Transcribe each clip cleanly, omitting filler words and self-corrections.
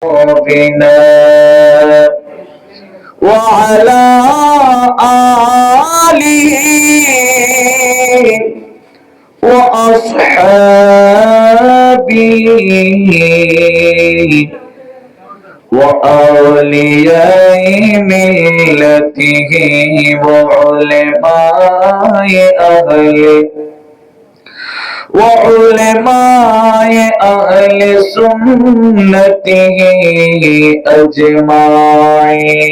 بنا وعلى آله وأصحابه وأولياء ملته وعلماء أهل سنته أجمعين.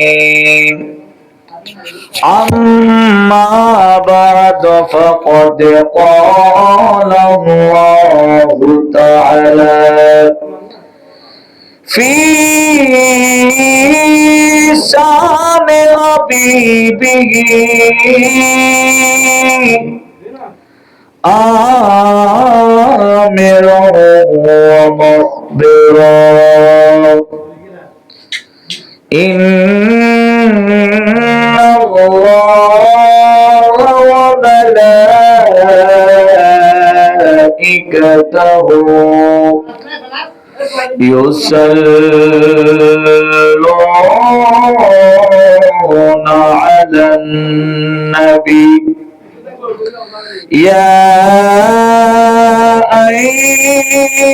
أما بعد فقد قال الله تعالى في شان حبيبه آمرا ومخبرا إن الله وملائكته يصلون على النبي يا أيها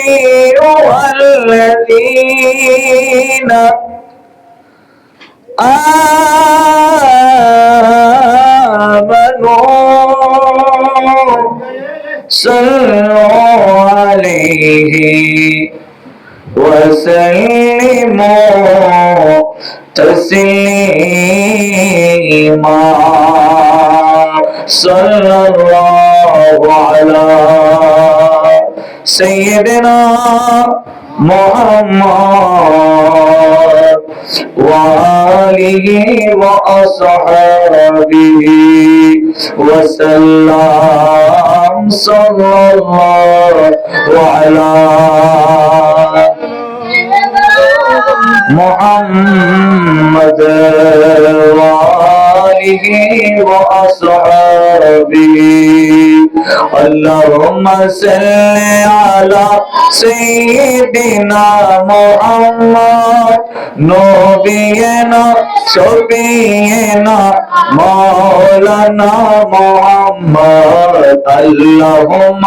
الذين آمنوا صلوا عليه وسلموا تسليما صلى الله على سيدنا محمد وآله وأصحابه وسلم صلى الله على محمد وآله وأصحابه اللهم صل على سيدنا محمد نبينا شفيعنا مولانا محمد اللهم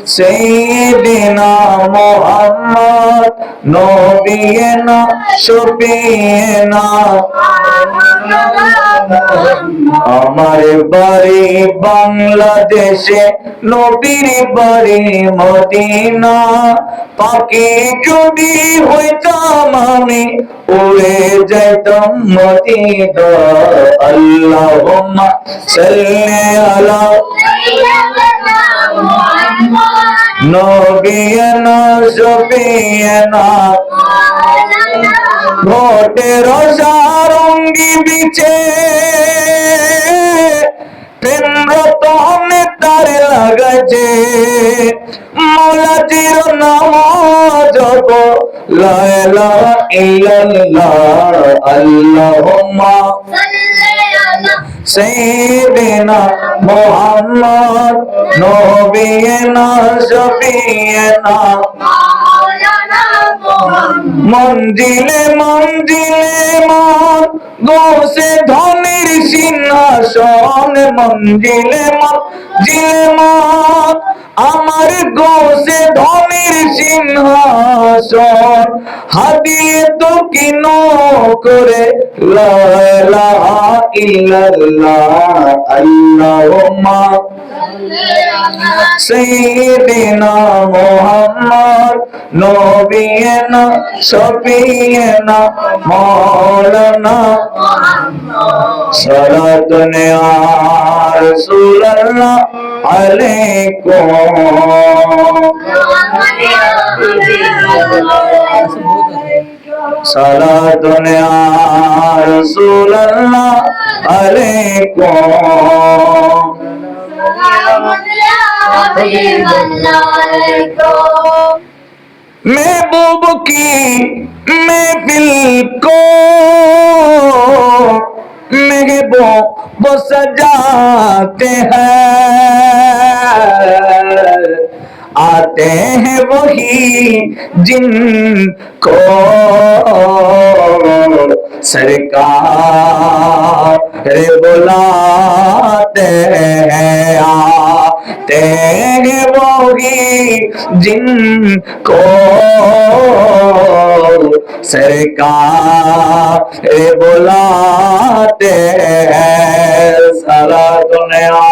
سيدنا محمد نبينا شفيعنا আমার বাড়ি বাংলাদেশে নবীর বাড়ি মদিনা পাখি যদি হইতাম আমি উড়ে যাইতাম মদিনা আল্লাহুম্মা সাল্লি আলা নবিয়ানা শফিয়ানা ঘটের সারঙ্গি বিছে প্রেমরতনে তার লাগাছে মৌলাজির নাম জপ লা ইলাহা ইল্লাল্লাহ আল্লাহুম্মা سيدنا محمد نبينا شفيعنا মঞ্জিলে মঞ্জিলে মন গোসে ধনির সিংহাসন মঞ্জিলে মঞ্জিলে মন আমার গোসে ধনির সিংহাসন হাদিয়ে তো কিনো করে লা ইলাহা ইল্লাল্লাহ আল্লাহুম্মা سيدنا محمد نبينا شفيعنا مولانا صلاة يا رسول الله عليكم صلاة يا رسول الله عليكم महबूब की महफिल को महबूब सजाते हैं आते हैं वही जिनको सरकार बुलाते हैं, आते हैं वही जिनको सरकार बुलाते हैं। सलातुन या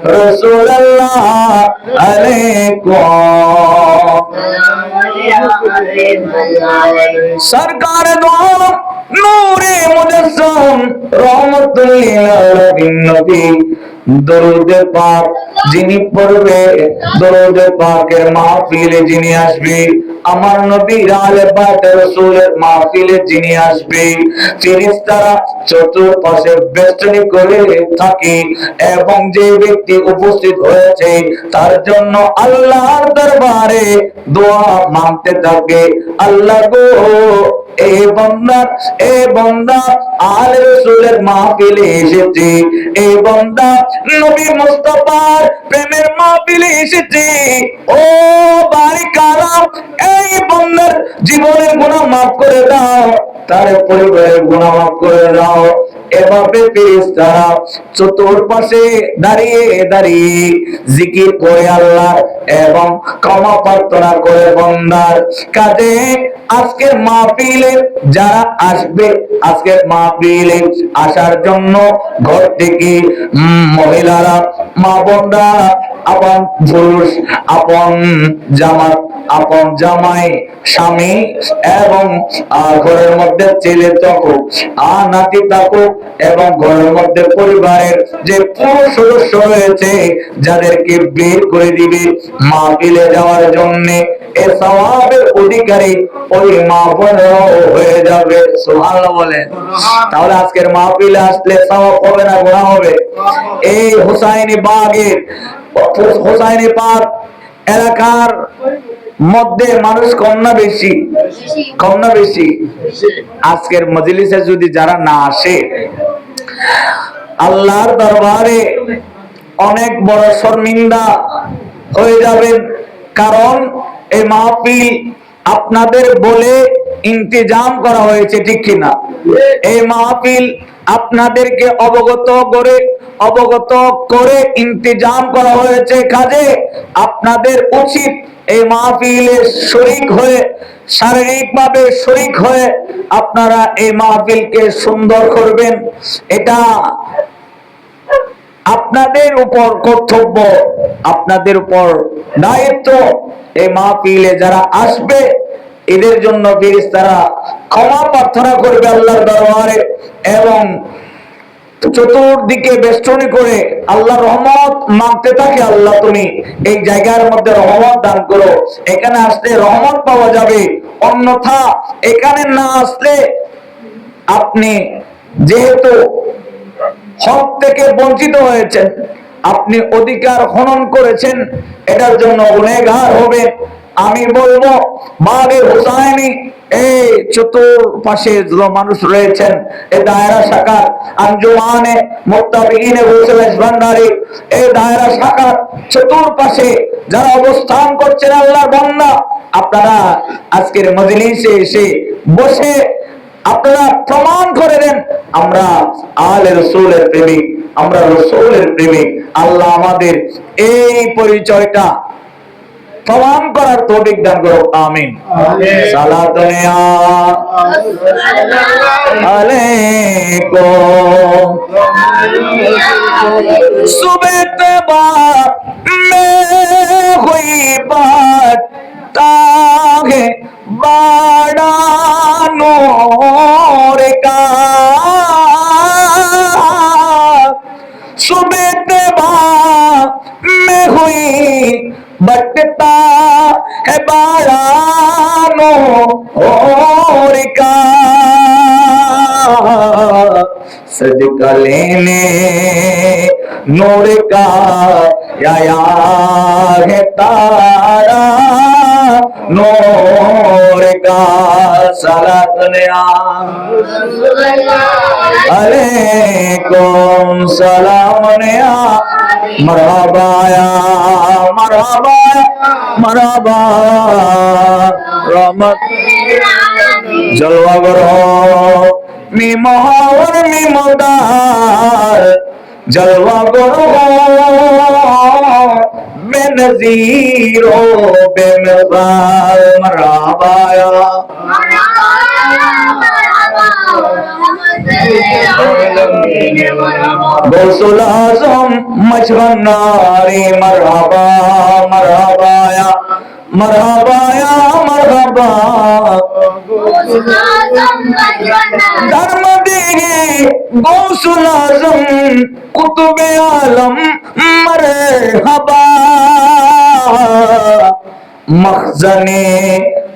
रसूल अल्लाह अलैकुम। सरकार दो नूरे मुजस्सम रहमতুল লিল আলামিন নবী দরুদ পাক যিনি পড়বে, দরুদ পাকের মাহফিলে যিনি আসবে, আমার নবীর আলে বাইত রাসূলের মাহফিলে যিনি আসবে, ফেরেশতারা চতুর্পাশে বেষ্টনী করে থাকে এবং যে ব্যক্তি উপস্থিত হয়েছে তার জন্য আল্লাহর দরবারে দোয়া মাংতে থাকে। আল্লাহ গো, এই বান্দা আলে রাসূলের মাহফিলে এসেছে, এই বান্দা নবী মুস্তাফার প্রেমের মাহফিলে এসেছে, ও বাড়ি কালাম এই বান্দার জীবনের গুনাহ মাফ করে দাও, তার পরিবারের গুনাহ মাফ করে দাও। এভাবে ফেরেশতারা চতুর্পাশে দাঁড়িয়ে দাঁড়িয়ে জিকির করে আল্লাহ এবং ক্ষমা প্রার্থনা করে বান্দার কাজে। আজকের মাহফিলে যারা আসবে, আজকের মাহফিলে আসার জন্য ঘর থেকে মহিলারা, মা বোনরা, আপন পুরুষ, আপন জামাত, আপন জামাই, স্বামী এবং ঘরের মধ্যে ছেলে থাকুক আর নাতি থাকুক এবং ঘরের মধ্যে পরিবারের যে পুরুষ সদস্য রয়েছে যাদেরকে বের করে দিবে মাহফিলে যাওয়ার জন্য, এ সওয়াবের অধিকারী ওই মা বোনরাও হয়ে যাবে। সুবহানাল্লাহ বলেন। তাহলে আজকের মাহফিলে আসলে সওয়াব হবে না গুনাহ হবে? এই হুসাইনি পাক এলাকার মধ্যে মানুষ কম না বেশি? কম না বেশি? আজকের মজলিসে যদি যারা না আসে, আল্লাহর দরবারে অনেক বড় শর্মিন্দা হয়ে যাবেন। কারণ এই মাহফিল আপনাদের বলে ইন্তজাম করা হয়েছে, ঠিক কিনা? এই মাহফিল আপনাদেরকে অবগত করে ইন্তজাম করা হয়েছে। কাজে আপনাদের উচিত এই মাহফিলে শরীক হয়ে, শারীরিকভাবে শরীক হয়ে আপনারা এই মাহফিলকে সুন্দর করবেন। এটা আপনাদের উপর কর্তব্য, আপনাদের উপর দায়িত্ব। এই মাহফিলে যারা আসবে এদের জন্য ফেরেশতারা ক্ষমা প্রার্থনা করবে আল্লাহর দরবারে এবং চতুর্দিকে বেষ্টনী করে আল্লাহর রহমত মাগতে থাকে। আল্লাহ তুমি এই জায়গার মধ্যে রহমত দান করো, এখানে আসলে রহমত পাওয়া যাবে, অন্যথা এখানে না আসলে আপনি যেহেতু হক থেকে বঞ্চিত হয়েছেন, আপনি অধিকার হনন করেছেন, এটার জন্য গুনাহগার হবে। আমি বলবো বাগে হুসাইনি এই চতুর্পাশে যে মানুষ রয়েছেন, এই দায়রা শাখার আঞ্জুমানে মুত্তাবিঈনে গোসলেশ ভান্ডারী, এই দায়রা শাখার চতুর্পাশে যারা অবস্থান করছেন আল্লাহর বান্দা, আপনারা আজকের মজলিসে এসে বসে আপনারা প্রমাণ করে দেন আমরা আলে রাসূলের প্রেমিক, আমরা রাসূলের প্রেমিক। আল্লাহ আমাদের এই পরিচয়টা প্রমাণ করার তৌফিক দান করুন। আমিন। সালাতুন ইয়া আলাইকুম। সুবহ তবা মে হুই বাত তাহে বাড়া नूर का, सुबह तबा में हुई बटता है बाड़ा नूर का, सदका लेने नूर का आया है तारा नूर का सलात नया अलैकुम सलाम नया मरहबाया मरहबाया मरहबा रहमत जलवा करो मी मोहर मी मोदार जलवा करो बेनज़ीरो बेमिसाल मरहबाया गौसुल आज़म मजबनारी मरहबा मरहबाया मरहबाया मरहबा धर्म देगी गौसुल आज़म कुतुब आलम मरहबा मखज़ने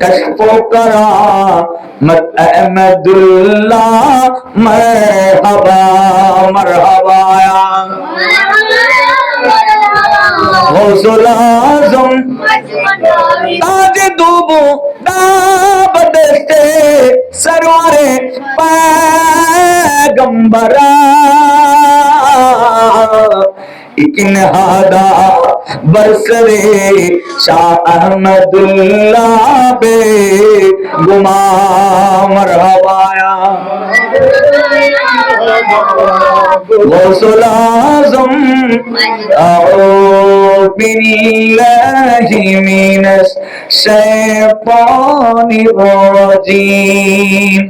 कश्फो करा मत अहमदुल्लाह मरहबा मरहबाया गौसुल आज़म ताज दूबो दाबदस्ते सरवारे पैगंबरा इकिन हादा बरसरे शाह अहमदुल्लाह बे गुमा मरहबाया गौसुल आज़म औ बिल्लाहि मिनश शैतानिर रजीम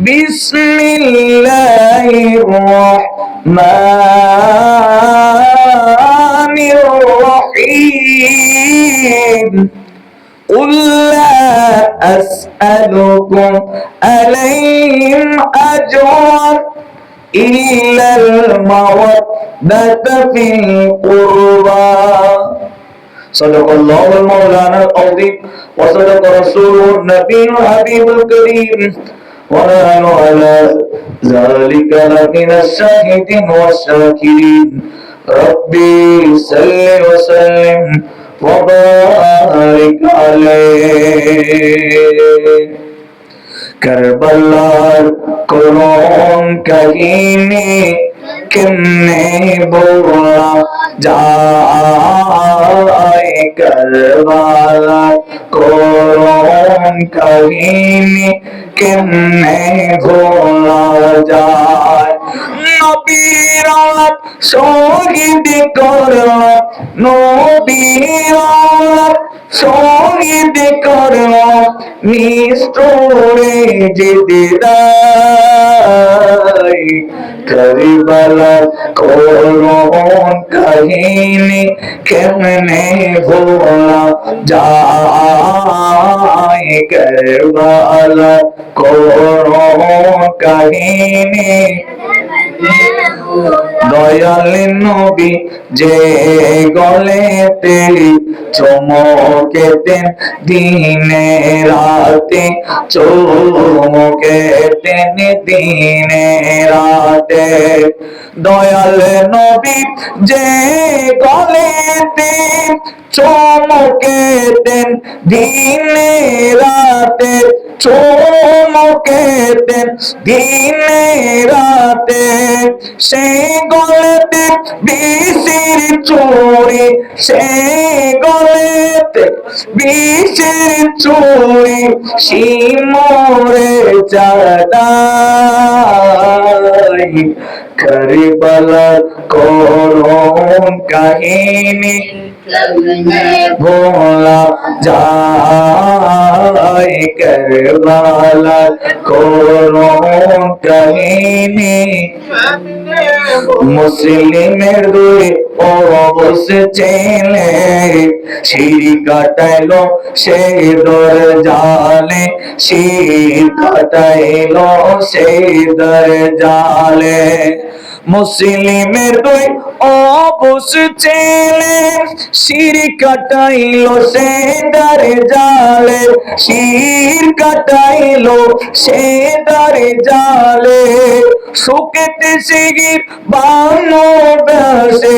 बिस्मिल्लाहिर रहमानिर रहीम قل لا أسألكم عليه أجرا إلا المودة في القربى صدق الله المولانا العظيم وصدق رسوله النبي الحبيب الكريم ونحن على ذلك لمن الشاهدين والشاكرين ربي صل وسلم وبارك عليه करबलार कुरान कहीने किन्ने बोला जाए करबला कुरान कहीने किन्ने बोला जाए नबीरात शहीद करला नबीरात শহীদ করল নিষ্ঠুরে জিদিদাই কারবালার করুণ কাহিনী কেমনে ভোলা যায় কারবালার করুণ কাহিনী দয়াল নবী যে গলেতে চমকেতেন দিনে রাতে চমকেতেন দিনে রাতে দয়াল নবী যে গলেতে চমকেতেন দিনে রাতে চমকেতেন দিনে রাতে সেই গলেতে বিষের চুরি সেই গলেতে বিষের চুরি শিমরে চাঁদাই কারবালার করুণ কাহিনী ভোলা যায় কারবালার করুণ কাহিনী মুসলিমের দুই অবশ্য ছেলে শির কাটাইলো সেই দরজালে শির কাটাইলো সেই দরজালে মুসলিমের দুই অবশ ছেলে শির কাটাইলো সে দরজালে শির কাটাইলো সে দরজালে শুকেতে শির বানো বসে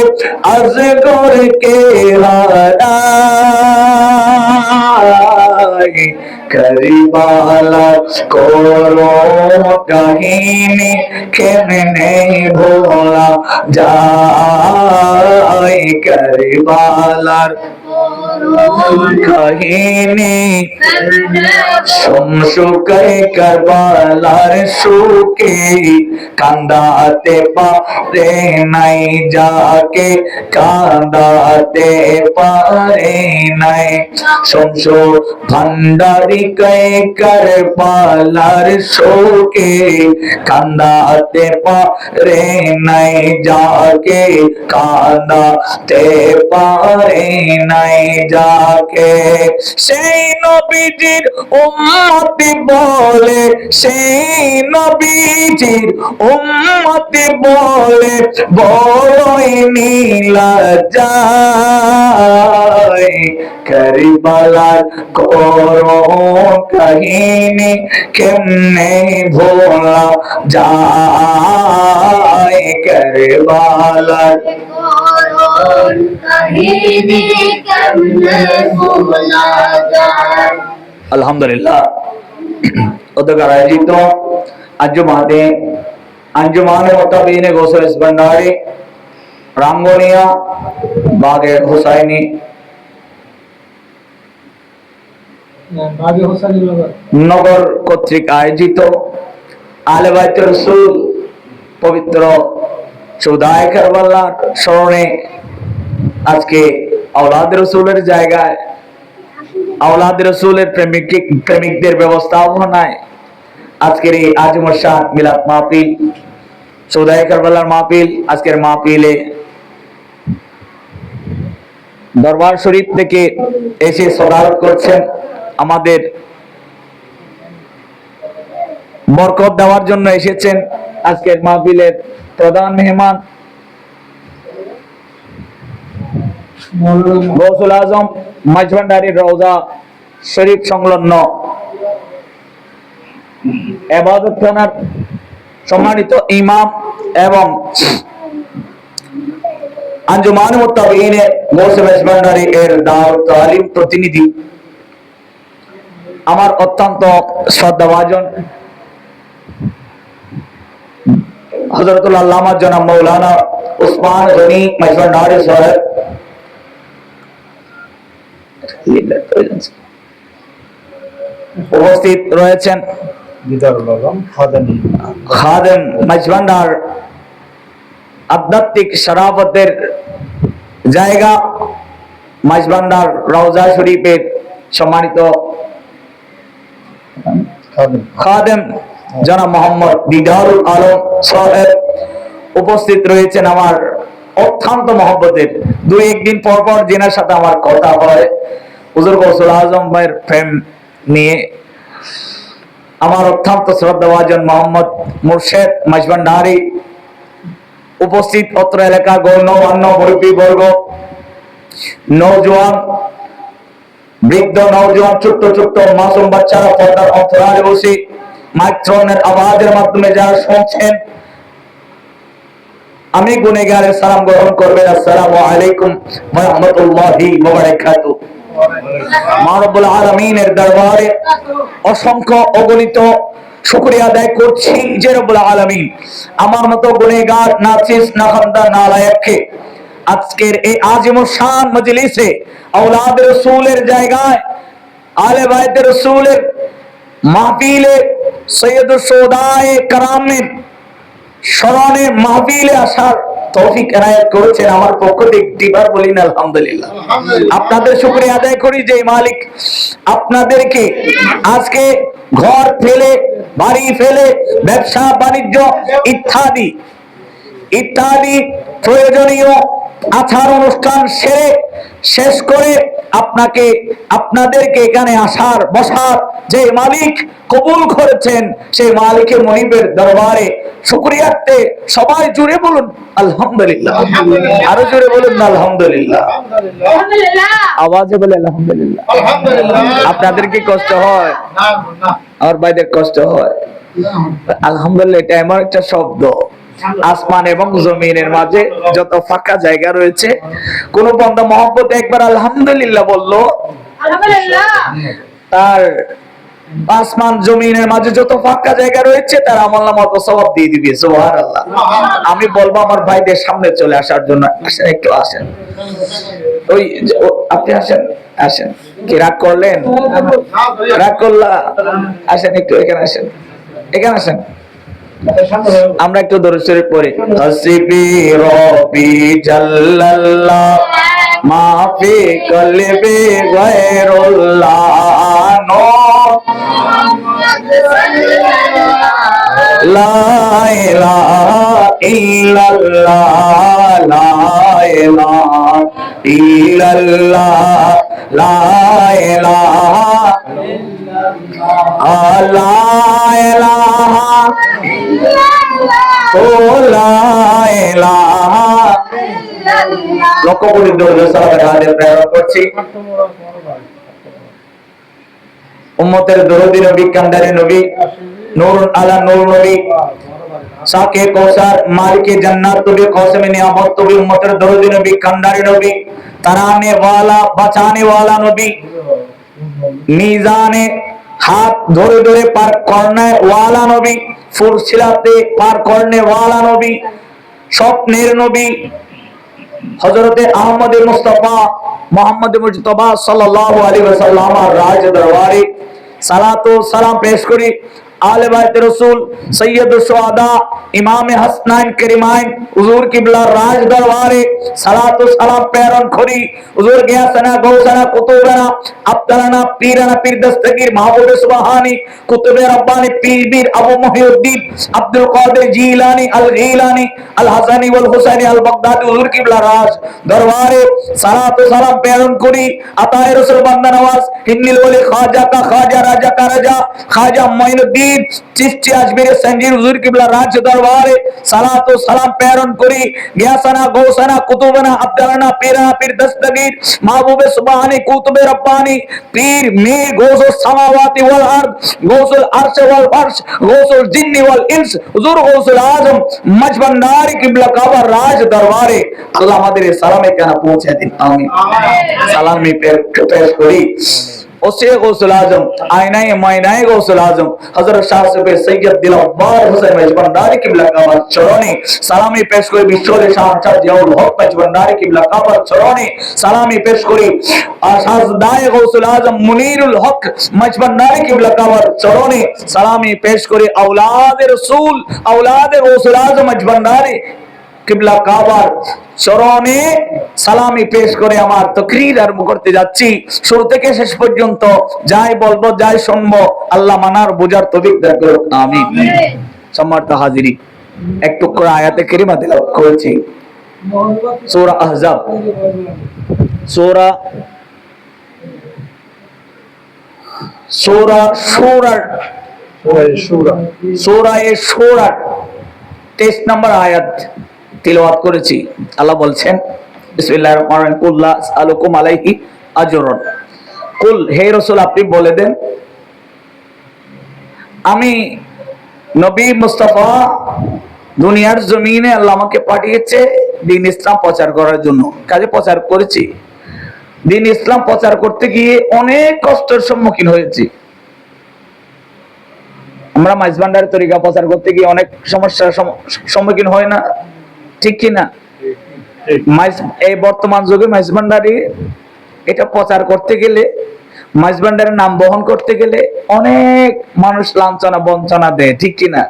আজগর কে হারাই কারবালার করুণ কাহিনী কেমনে ভোলা যায়, কারবালার কাহিনী সমসুকে কারবালার সুকে কান্দাতে পারে নাই যাকে কান্দাতে পারে নাই, সমসু ভান্ডারি কে কারবালার সুকে কান্দাতে পারে নাই যাকে কান্দাতে পারে নাই যাকে। সেই নবীজির উম্মতি বলে, সেই নবীজির উম্মতি বলে বড়ই নীলা যায়, কারবালার করুণ কাহিনী কেমনে ভোলা যায়, কারবালার আলহামদুলিল্লাহ। অতঃপর আয়োজিত আঞ্জুমানে মুত্তাকিন গোসল ভান্ডারী রাঙ্গুনিয়া বাগে হুসাইনি নগর কর্তৃক আয়োজিত আহলে বাইত রাসূল পবিত্র চৌদায় কারবালার স্মরণে আজকে আওলাদ রাসূলের জায়গায় আওলাদ রাসূলের প্রেমিকদের ব্যবস্থাপনায় আজকের এই আজমুল শান মিলাদ মাহফিল, চৌদায় কারবালার মাহফিল। আজকের মাহফিলে দরবার শরীফ থেকে এসে সদারত করছেন, আমাদের বরকত দেওয়ার জন্য এসেছেন। আজকের মাহফিলের প্রধান মেহমান গৌসুল আজম মাঝভান্ডারীর রওজা শরীফ সংলগ্ন ইবাদতখানার সম্মানিত ইমাম এবং আঞ্জুমান মুত্তাকিন গৌসুল মাঝভান্ডারী এর দাওয়াত তালিম প্রতিনিধি, আমার অত্যন্ত শ্রদ্ধাভাজন হযরতুল আল্লামা জনাব মাওলানা উসমান গনি মাঝভান্ডারী সাহেব উপস্থিত রয়েছেন। খাদেম মাঝভান্ডার আধ্যাত্মিক শরাফতের জায়গা, মাঝভান্ডার রওজা শরীফের সম্মানিত খাদেম জনাব মোহাম্মদ দিদারুল আলম সাহেব উপস্থিত রয়েছেন। আমার অত্যন্ত মহব্বতের, দুই একদিন পর পর যেনার সাথে আমার কথা হয় হুজুর গৌসুল আজম ভাইয়ের প্রেম নিয়ে। আমার অত্যন্ত শ্রদ্ধাভাজন মোহাম্মদ মুর্শেদ মাঝভান্ডারী উপস্থিত, অত্র এলাকা গণ্যমান্য মুরব্বীবর্গ, নওজোয়ান, বৃদ্ধ নওজোয়ান, ছোট্ট ছোট্ট মাসুম বাচ্চারা পর্দার অন্তরালে বসে মাইক্রোফোনের আওয়াজের মাধ্যমে যারা শুনছেন, আমি গুনেগারের সালাম গ্রহণ করবেন। আসসালামু আলাইকুম ওয়া রাহমাতুল্লাহি ওয়া বারাকাতুহু। মা রব্বুল আলামিনের দরবারে অসংখ্য অগণিত শুকরিয়া আদায় করছি যে রব্বুল আলামিন আমার মতো গুনেগার নাচিস নাখান্দা নালায়েককে আজকের এই আজিমুল শান মজলিসে আওলাদ রাসূলের জায়গায় আহলে বাইত রাসূলের মাহফিলে সৈয়দুশ শুহাদায়ে কেরামের স্মরণে মাহফিলে আসার তৌফিক এনায়েত করেছেন। আমার পক্ষ থেকে দিবার বলিন আলহামদুলিল্লাহ। আপনাদের শুকরিয়া আদায় করি যে মালিক আপনাদেরকে আজকে ঘর ফেলে, বাড়ি ফেলে, ব্যবসা বাণিজ্য ইত্যাদি ইত্যাদি প্রয়োজনীয় আচার অনুষ্ঠান সেরে শেষ করে আপনাদেরকে এখানে আসার বসার যে মালিক কবুল করেছেন, সেই মালিকের মনিবের দরবারে শুকরিয়াতে সবাই জুড়ে বলুন আলহামদুলিল্লাহ। আরো জুড়ে বলুন আলহামদুলিল্লাহ, আওয়াজে বলে আলহামদুলিল্লাহ। আপনাদের কি কষ্ট হয়? আমার ভাইদের কষ্ট হয়? আলহামদুলিল্লাহ এটা এমন একটা শব্দ, আসমান এবং জমিনের মাঝে যত ফাঁকা জায়গা রয়েছে, কোন বান্দা মহব্বতে একবার আলহামদুলিল্লাহ বললো, তার আসমান জমিনের মাঝে যত ফাঁকা জায়গা রয়েছে তার আমলনামা তো সওয়াব দিয়ে দিবে। সুবহানাল্লাহ। আমি বলবো আমার ভাইদের সামনে চলে আসার জন্য। আসেন, একটু আসেন। ওই আপনি আসেন, আসেন। কি রাগ করলেন? রাগ করলা? আসেন একটু এখানে আসেন, এখানে আসেন। আমরা একটু দরুদ শরীফ পড়ি। হাসবি রব্বি জাল্লাল্লাহ মাফি কলবি গায়রুল্লাহ নো লা ইলাহা ইল্লাল্লাহ লা ইলাহা ইল্লাল্লাহ লা ইলাহা লা ইলাহা ও লা ইলাহা। লক্ষ কোটি দরুদ সালামের হাতে প্রেরণ করছি উম্মতের দরদি নবী, কান্দারি নবী, নূরুন আলা নূর নবী, সাকে কৌসার, মালিকে জান্নাত নবী, কৌসেমে নিয়ামত নবী, উম্মতের দরদি নবী, কান্দারি নবী, তারানে ওয়ালা, বাঁচানে ওয়ালা নবী, মিজানে হাত ধরে ধরে পার করনে ওয়ালা নবী, ফুরসিলাতে পার করনে ওয়ালা নবী, স্বপ্নের নবী হযরতে আহমদ মুস্তাফা মুহাম্মদ মুজতবা সাল্লাল্লাহু আলাইহি ওয়াসাল্লাম রাজ দরবারে সালাত ও সালাম পেশ করি। আলে বাইত রাসূল সৈয়দুশ শুহাদা ইমাম হাসনাইন করিমাইন হুজুর কিবলা রাজ দরবারে সালাত ও সালাম প্রেরণ করি। হুজুর গিয়াসানা গৌসানা কুতুবানা আব্দালানা পীরানা পীর দস্তগীর মাহবুব সুবহানী কুতুবে রব্বানি পীর বীর আবু মুহিউদ্দিন আব্দুল কাদের জিলানী আল গিলানী আল হাসানী ওয়াল হুসাইনী আল বাগদাদি হুজুর কিবলা রাজ দরবারে সালাত ও সালাম প্রেরণ করি। আতায়ে রাসূল বান্দা নওয়াজ হিন্নিল ওলি খাজা কা খাজা রাজা কা রাজা খাজা মাইনুদ্দিন চিশতি আজমির সঞ্জির হুজুর কিবলা রাজ দরবারে সালাত ও সালাম প্রেরণ করি। গিয়াসানা গৌসানা কুতুবানা আব্দালানা পীরানা পীর দস্তগীর মাহবুবে সুবহানী কুতুবে রব্বানী পীর মীর গৌসুস সামাওয়াতি ওয়াল আরদ গৌসুল আরশ ওয়াল ফারশ গৌসুল জিন্নি ওয়াল ইনস হুজুর গৌসুল আজম মজবন্দারি কিবলা কাবা রাজ দরবারে আল্লাহ আমাদের সালামে কেন পৌঁছে দিন। আমিন। সালামি পেশ করি ওসে গৌসুল আজম আয়নায়ে মায়নায়ে গৌসুল আজম হযরত শাহ সুফি সৈয়দ দিলওয়ার হোসেন মজবন্দারি কিবলা কাবার চরণে সালামি পেশ করি। বিশ্বরে শাহজাদ জিয়াউল হক মজবন্দারি কিবলা কাবার চরণে সালামি পেশ করি। শাহজাদায়ে গৌসুল আজম মুনিরুল হক মজবন্দারি কিবলা কাবার চরণে সালামি পেশ করি। আওলাদে রাসূল আওলাদে গৌসুল আজম মজবন্দারি কিবলা কাবার চরণে সালামি পেশ করে আমার তাকরীর আরম্ভ করতে যাচ্ছি। শুরু থেকে শেষ পর্যন্ত যাই বলবো যাই শুনবো আল্লাহ মানার বোঝার তৌফিক দান করুন। আমিন। সম্মানিত হাজিরি, একটু করে আয়াতে কারিমা তেলাওয়াত করেছি। সূরা আহজাব সূরা শূরা 23 নম্বর আয়াত তিলাওয়াত করেছি। আল্লাহ বলছেন বিসমিল্লাহির রহমানির রহিম কুল লা আসআলুকুম আলাইহি আজরান। কুল, হে রাসূল আপনি বলে দেন আমি নবী মুস্তাফা দুনিয়ার জমিনে আল্লাহ আমাকে পাঠিয়েছে দ্বীন ইসলাম প্রচার করার জন্য। কাজে প্রচার করেছি। দ্বীন ইসলাম প্রচার করতে গিয়ে অনেক কষ্টের সম্মুখীন হয়েছি। আমরা মাইজভান্ডারের তরিকা প্রচার করতে গিয়ে অনেক সমস্যার সম্মুখীন হয় না, ঠিক কি না? এই বর্তমান যুগে মাইজভান্ডারি এটা প্রচার করতে গেলে, মাইজভান্ডারের নাম বহন করতে গেলে অনেক মানুষ লাঞ্ছনা বঞ্চনা দেয়, ঠিক কি না?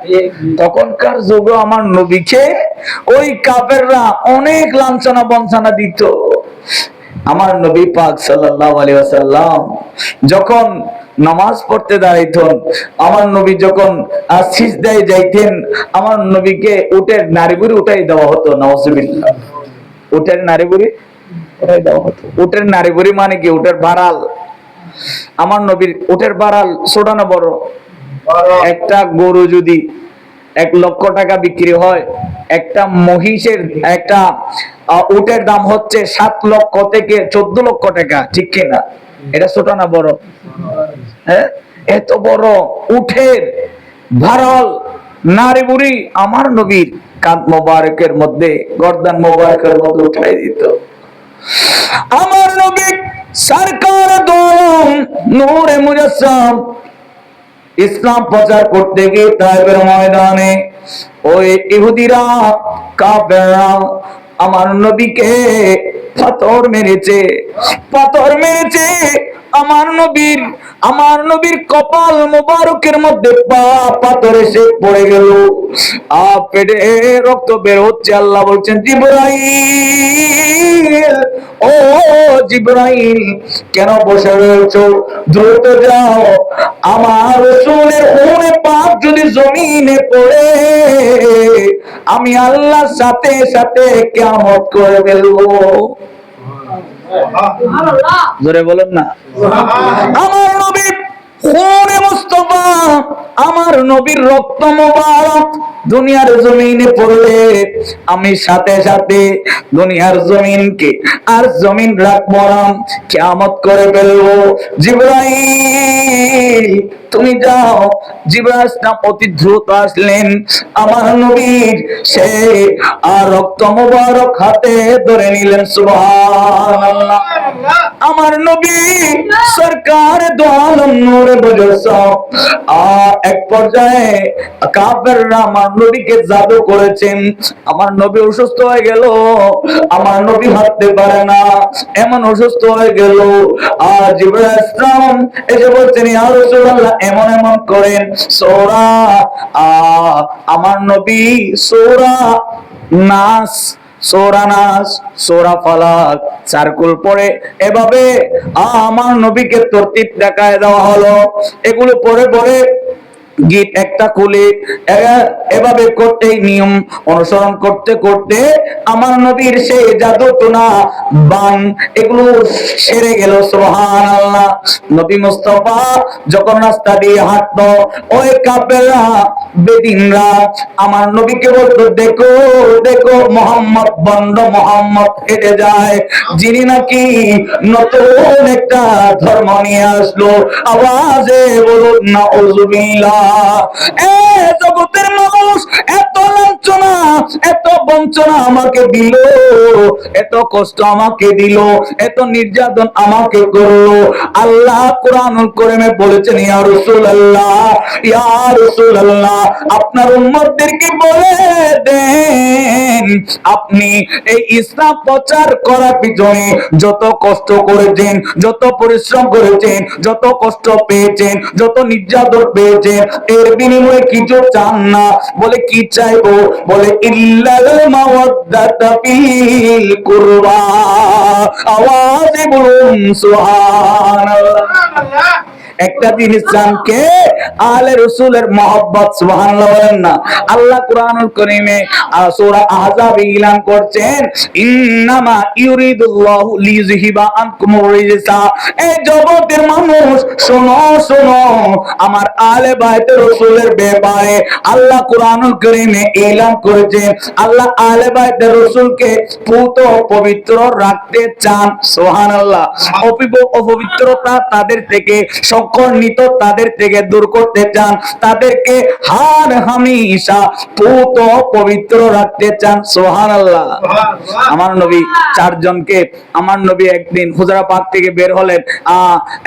তখনকার যুগে আমার নবীকে ওই কাফেররা অনেক লাঞ্ছনা বঞ্চনা দিত। আমার নবী পাক সাল্লাল্লাহু আলাইহি ওয়াসাল্লাম যখন নামাজ পড়তে দাঁড়াইতেন, আমার নবী যখন সিজদায় যাইতেন, আমার নবীকে উটের নাড়িভুড়ি উঠাই দেওয়া হতো। নাউজুবিল্লাহ। উটের নাড়িভুড়ি উঠাই দেওয়া হতো। উটের নাড়িভুড়ি মানে কি? উটের বাড়াল। আমার নবীর উটের বাড়াল ছোট না বড়? একটা গরু যদি 1 লক্ষ টাকা বিক্রি হয়, একটা মহিষের একটা উটের দাম হচ্ছে 7 লক্ষ থেকে 14 লক্ষ টাকা, ঠিক কিনা? এটা ছোট না বড়? হ্যাঁ, এত বড় উটের ভাড়াল নারী বুড়ি আমার নবীর কাঁধ মোবারকের মধ্যে, গর্দান মোবারকের মধ্যে উঠাই দিত। আমার নবী সরকার দোম নূরে মুজাসসাম ইসলাম প্রচার করতে গিয়ে তায়েফের ময়দানে ওই ইহুদিরা কাফেররা আমার নবীকে পাথর মেরেছে, পাথর মেরেছে। আমার নবীর কপাল মোবারকের মধ্যে পাথর এসে পড়ে গেল, পেটে রক্ত বের হচ্ছে। আল্লাহ বলছেন জিবরাইল, ও জিবরাইল কেন বসে রয়েছো, দ্রুত যাও। আমার রাসূলের খুনে পাক যদি জমিনে পড়ে আমি আল্লাহর সাথে সাথে কিয়ামত করে ফেলবো। জোরে বলেন না। আমার নবীর খুনে মুস্তাফা, আমার নবীর রক্ত মোবারক দুনিয়ার জমিনে পড়লে আমি সাথে সাথে দুনিয়ার জমিনকে আর জমিন রাখবো না, কিয়ামত করে ফেলবো। জিবরাইল তুমি যাও। জিবরাইল ইসলাম অতি দ্রুত আসলেন, আমার নবীর সে আর রক্ত মোবারক হাতে ধরে নিলেন। সুবহানাল্লাহ। আমার নবী সরকার দো আলম নূরে মুজাসসাম এক পর্যায়ে কাফেররা আমার নবীকে জাদু করেছেন। আমার নবী অসুস্থ হয়ে গেল, আমার নবী হাঁটতে পারে না, এমন অসুস্থ হয়ে গেল। আর জিবরাইল ইসলাম এসে বলছেন ইয়া রাসূলুল্লাহ এমন এমন করেন সূরা আমার নবী সূরা নাস, সূরা নাস, সূরা ফালাক চারকুল পড়ে এভাবে আমার নবীকে তরতিব দেখায় দেওয়া হলো। এগুলো পড়ে পড়ে গীত একটা খুলে এভাবে করতেই নিয়ম অনুসরণ করতে করতে আমার নবীর সেই জাদুটোনা বান এগুলো সেরে গেল। সুবহানাল্লাহ। নবী মুস্তাফা যখন রাস্তা দিয়ে হাঁটতো ওই কাফেররা বেদিনরা আমার নবীকে বলতো দেখো দেখো মোহাম্মদ বন্দ মোহাম্মদ হেঁটে যায়, যিনি নাকি নতুন একটা ধর্ম নিয়ে আসলো। আওয়াজে বলুন নাউযুবিল্লাহ। জগতের মানুষ এত লাঞ্ছনা এত বঞ্চনা আমাকে দিল, এত কষ্ট আমাকে দিল, এত নির্যাতন আমাকে করলো। আল্লাহ কুরআনুল কারীমে বলেছেন ইয়া রাসূলুল্লাহ, ইয়া রাসূলুল্লাহ আপনার উম্মতদেরকে বলে দেন আপনি এই ইসলাম প্রচার করার পিছনে যত কষ্ট করেছেন, যত পরিশ্রম করেছেন, যত কষ্ট পেয়েছেন, যত নির্যাতন পেয়েছেন, এর বিনিময়ে কিছু চান না। বলে কি চাইবো? বলে ইল্লাল মাওয়াদ্দাতা ফিল কুরবা। আওয়াজে বলুন সুবহানাল্লাহ। একটা জিনিস চান কে? আলে রাসূলের মহব্বত। সুবহানাল্লাহ বলেন না। আল্লাহ কুরআনুল কারীমে সূরা আহজাব এলান করছেন ইন্নামা ইউরিদুল্লাহু লিইযহিবা আনকুমুর রিজসা। এই জগতের মানুষ শোনো শোনো, আমার আলে বাইতে রাসূলের ব্যাপারে আল্লাহ কুরআনুল কারীমে এলান করেছেন আল্লাহ আলে বাইতে রাসূলকে পুত পবিত্র রাখতে চান। সুবহানাল্লাহ। অপবিত্রতা তাদের থেকে নিত তাদের থেকে দূর করতে চান, তাদেরকে হার হামেশা পুত পবিত্র রাখতে চান। সুবহানাল্লাহ। আমার নবী চারজনকে, আমার নবী একদিন হুজরা পাক থেকে বের হলেন,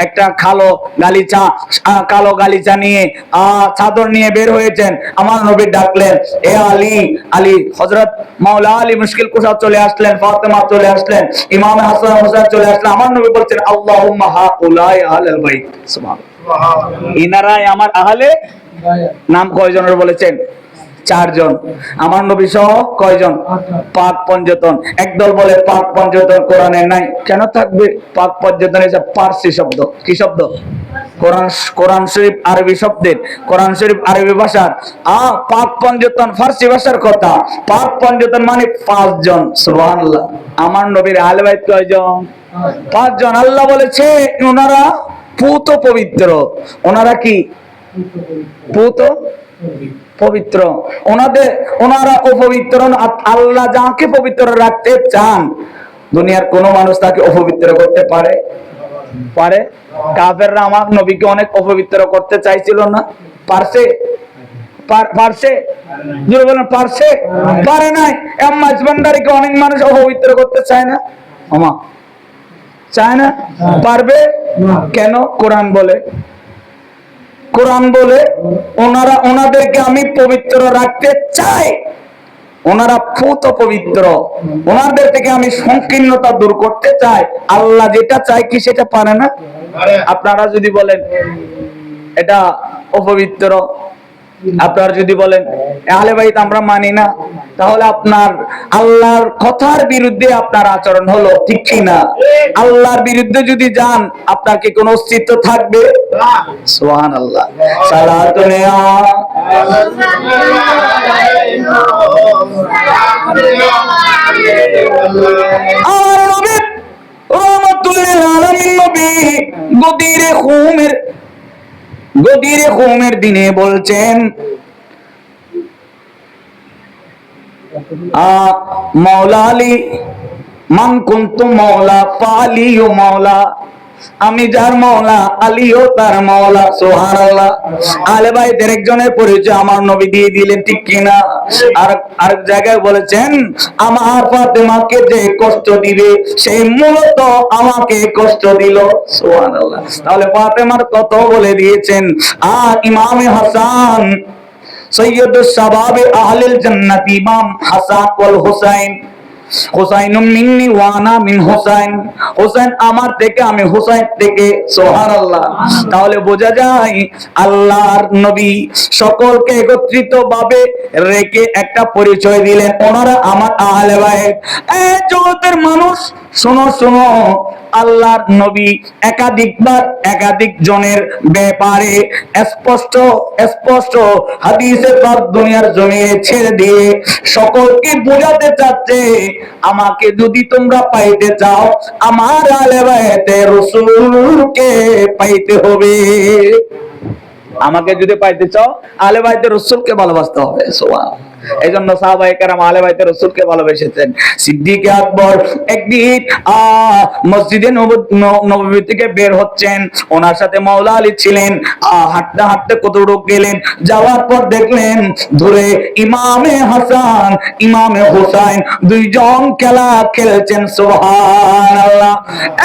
একটা কালো গালিচা নিয়ে চাদর নিয়ে বের হয়েছেন। আমার নবী ডাকলেন এ আলী, আলী হযরত মাওলা আলী মুশকিল কুশা চলে আসলেন, ফাতেমা চলে আসলেন, ইমাম হাসান হোসেন চলে আসলেন। আমার নবী বলছেন আল্লাহুম্মা হাউলাই আহলাল বাইত। সুবহানাল্লাহ। ইনারাই আমার আহলে। নাম কয়জনের বলেছেন? চারজন। আমার নবী সহ কয়জন? পাক পঞ্জতন। একদল বলে পাক পঞ্জতন কোরআনে নাই। কেন থাকবে? পাক পঞ্জতন এটা পারসি শব্দ। কি শব্দ? কোরআন শরীফ আরবি শব্দের, কোরআন শরীফ আরবি ভাষার, পাক পঞ্জতন ফার্সি ভাষার কথা। পাক পঞ্জতন মানে 5 জন। সুবহানাল্লাহ। আমার নবীর আহলে বাইত কয়জন? 5 জন। আল্লাহ বলেছে ওনারা পুত পবিত্র। ওনারা কি? পুত পবিত্র। ওনারা অপবিত্র। আল্লাহ যাকে পবিত্র রাখতে চান দুনিয়ার কোন মানুষ তাকে অপবিত্র করতে পারে? পারে? কাফেররা আমার নবীকে অনেক অপবিত্র করতে চাইছিল না? পারছে? পারছে? জোরে বলেন পারছে? পারে নাই। মাছ ভান্ডারীকে অনেক মানুষ অপবিত্র করতে চায় না? আমা চায় না? পারবে? কেন? কোরআন বলে কোরআন বলে ওনাদেরকে আমি পবিত্র রাখতে চাই, ওনারা পুত পবিত্র, ওনাদের থেকে আমি সংকীর্ণতা দূর করতে চাই। আল্লাহ যেটা চায় কি সেটা পারে না? আপনারা যদি বলেন এটা অপবিত্র, আপনারা যদি বলেন আহলে বাইত আমরা মানি না, তাহলে আপনার আল্লাহর কথার বিরুদ্ধে আপনার আচরণ হলো, ঠিক কি না? আল্লাহর বিরুদ্ধে যদি যান আপনার কি কোনো অস্তিত্ব থাকবে? সুবহানাল্লাহ। সালাতুন আর নবী রাহমাতুল লিল আলামিন নবী গদিরে খুমের দিনে বলছেন মাওলা আলী মান কুনতু মাওলা ফালিও মাওলা, আমি যার মাওলা আলীও তার মাওলা। সুবহানাল্লাহ। আহলে বাইতের একজনের পরিচয় আমার নবী দিয়ে দিলেন, ঠিক কিনা? আর আরেক জায়গায় বলেছেন আমার ফাতেমাকে যে কষ্ট দিবে সে মূলত আমাকে কষ্ট দিল। সুবহানাল্লাহ। তাহলে ফাতেমার কথা বলে দিয়েছেন। ইমামে হাসান সৈয়দুস শাবাবে আহলিল জান্নাত ইমাম হাসান ওয়াল হুসাইন, হুসাইনুম মিন্নি ওয়া আনা মিন হুসাইন, হুসাইন আমার থেকে আমি হুসাইন থেকে। সুবহানাল্লাহ। তাহলে বোঝা যায় আল্লাহর নবী সকলকে একত্রিত ভাবে রেখে একটা পরিচয় দিলেন, ওনারা আমার আহলে বাইত। এই জগতের মানুষ শোনো শোনো, আল্লাহর নবী একাধিকবার একাধিক জনের ব্যাপারে স্পষ্ট স্পষ্ট হাদিসে পাক দুনিয়ার জমিনে ছেড়ে দিয়ে সকলকে বোঝাতে চাচ্ছে আমাকে যদি তোমরা পাইতে চাও আমার আহলে বাইতে রাসূলকে পাইতে হবে। আমাকে যদি পাইতে চাও আহলে বাইতে রাসূলকে ভালোবাসতে হবে। সুবহানাল্লাহ। এইজন্য সাহাবায়ে কেরাম আহলে বাইতে রাসূলকে ভালোবেসেছেন। সিদ্দিক আকবর একদিন মসজিদে নববী থেকে বের হচ্ছেন, ওনার সাথে মাওলা আলী ছিলেন। হাঁটতে হাঁটতে কতটুক গেলেন, যাওয়ার পর দেখলেন দূরে ইমামে হাসান ইমামে হুসাইন দুইজন খেলা খেলছেন। সুবহানাল্লাহ।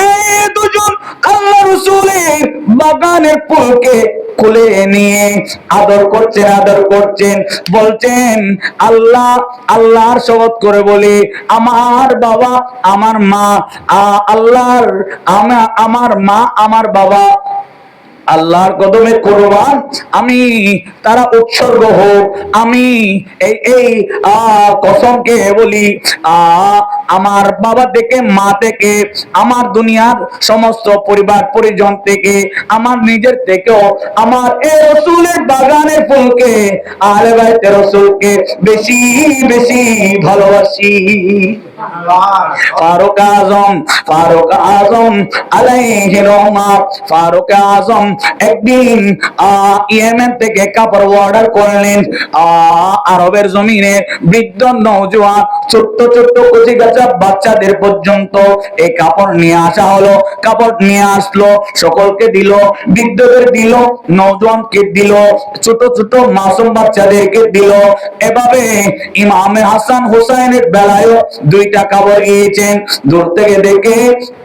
এই দুজন আল্লাহ রাসূলের বাগানের ফুলকে খুলে নিয়ে আদর করছেন, বলছেন আল্লাহ আল্লাহর শপথ করে বলি আমার বাবা আমার মা আল্লাহর আমার মা আমার বাবা আল্লাহর কদমে কুরবান, আমি তারা উৎসর্গ হোক। আমি এই কসমকে বলি আমার বাবা থেকে মা থেকে আমার দুনিয়ার সমস্ত পরিবার পরিজন থেকে আমার নিজের থেকেও আমার এই রাসূলের বাগানের ফুলকে আহলে বাইতের রাসূলকে বেশি বেশি ভালোবাসি। ফারুক আজম আলাইহি রহমাত, ফারুক আজম একদিন ইয়েমেন থেকে কাপড় অর্ডার করলেন। আরবের জমিনে বৃদ্ধ নওজোয়ান ছোট্ট ছোট্ট কচি গাছা বাচ্চাদের পর্যন্ত এই কাপড় নিয়ে আসা হলো। কাপড় নিয়ে আসলো, সকলকে দিল, বৃদ্ধদের দিল, নওজোয়ানকে দিল, ছোট ছোট মাসুম বাচ্চাদেরকে দিল। এভাবে ইমামে হাসান হুসাইনের বেলায়ও দুইটা কাপড় গিয়েছেন। দূর থেকে দেখে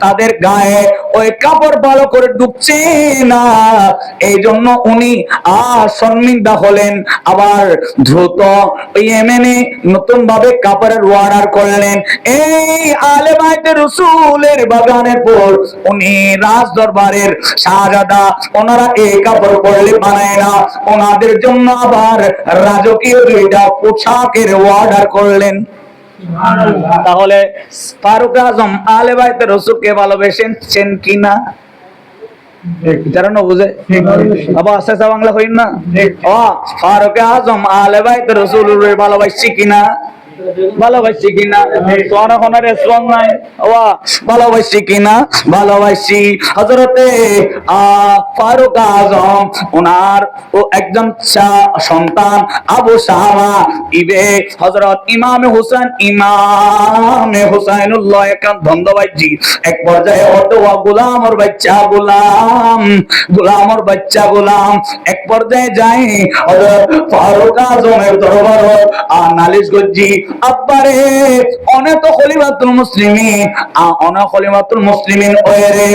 তাদের গায়ে ওই কাপড় ভালো করে ঢুকছে না, এই জন্য উনি শর্মিন্দা হলেন। আবার দ্রুত ইয়েমেনে নতুন ভাবে কাপড়ের অর্ডার করলেন। এই আহলে বাইতে রাসূলের বাগানের পর উনি রাজ দরবারের শাহজাদা, ওনারা এই কাপড় পরলে বানায় না, ওনাদের জন্য আবার রাজকীয় দুইটা পোশাকের অর্ডার করলেন। তাহলে ফারুক আজম আহলে বাইতে রাসূলকে ভালোবেসেছেন কিনা? যারা না বুঝে আবার আস্তে আস্তে বাংলা হইন না। ফারুক আজম আহলে বাইতে রাসূলের ভালোবাসি কিনা? ভালোবাসি কিনা? রেসপন্স নাই। ভালোবাসি কিনা? ভালোবাসি। হযরতে ফারুক আজম ওনার ও একজন সন্তান আবু শামা ইবে হযরত ইমামে হুসাইনুল্লাহ একান্ত ধন্দবাজি এক পর্যায়ে অতোয়া গোলামর বাচ্চা গোলাম এক পর্যায়ে যায় হযরত ফারুক আজমের দরবারে নালিশ গজ্জি আব্বা পারে অনেক খলিফাতুল মুসলিমিন অনেক খলিফাতুল মুসলিমিন ওরে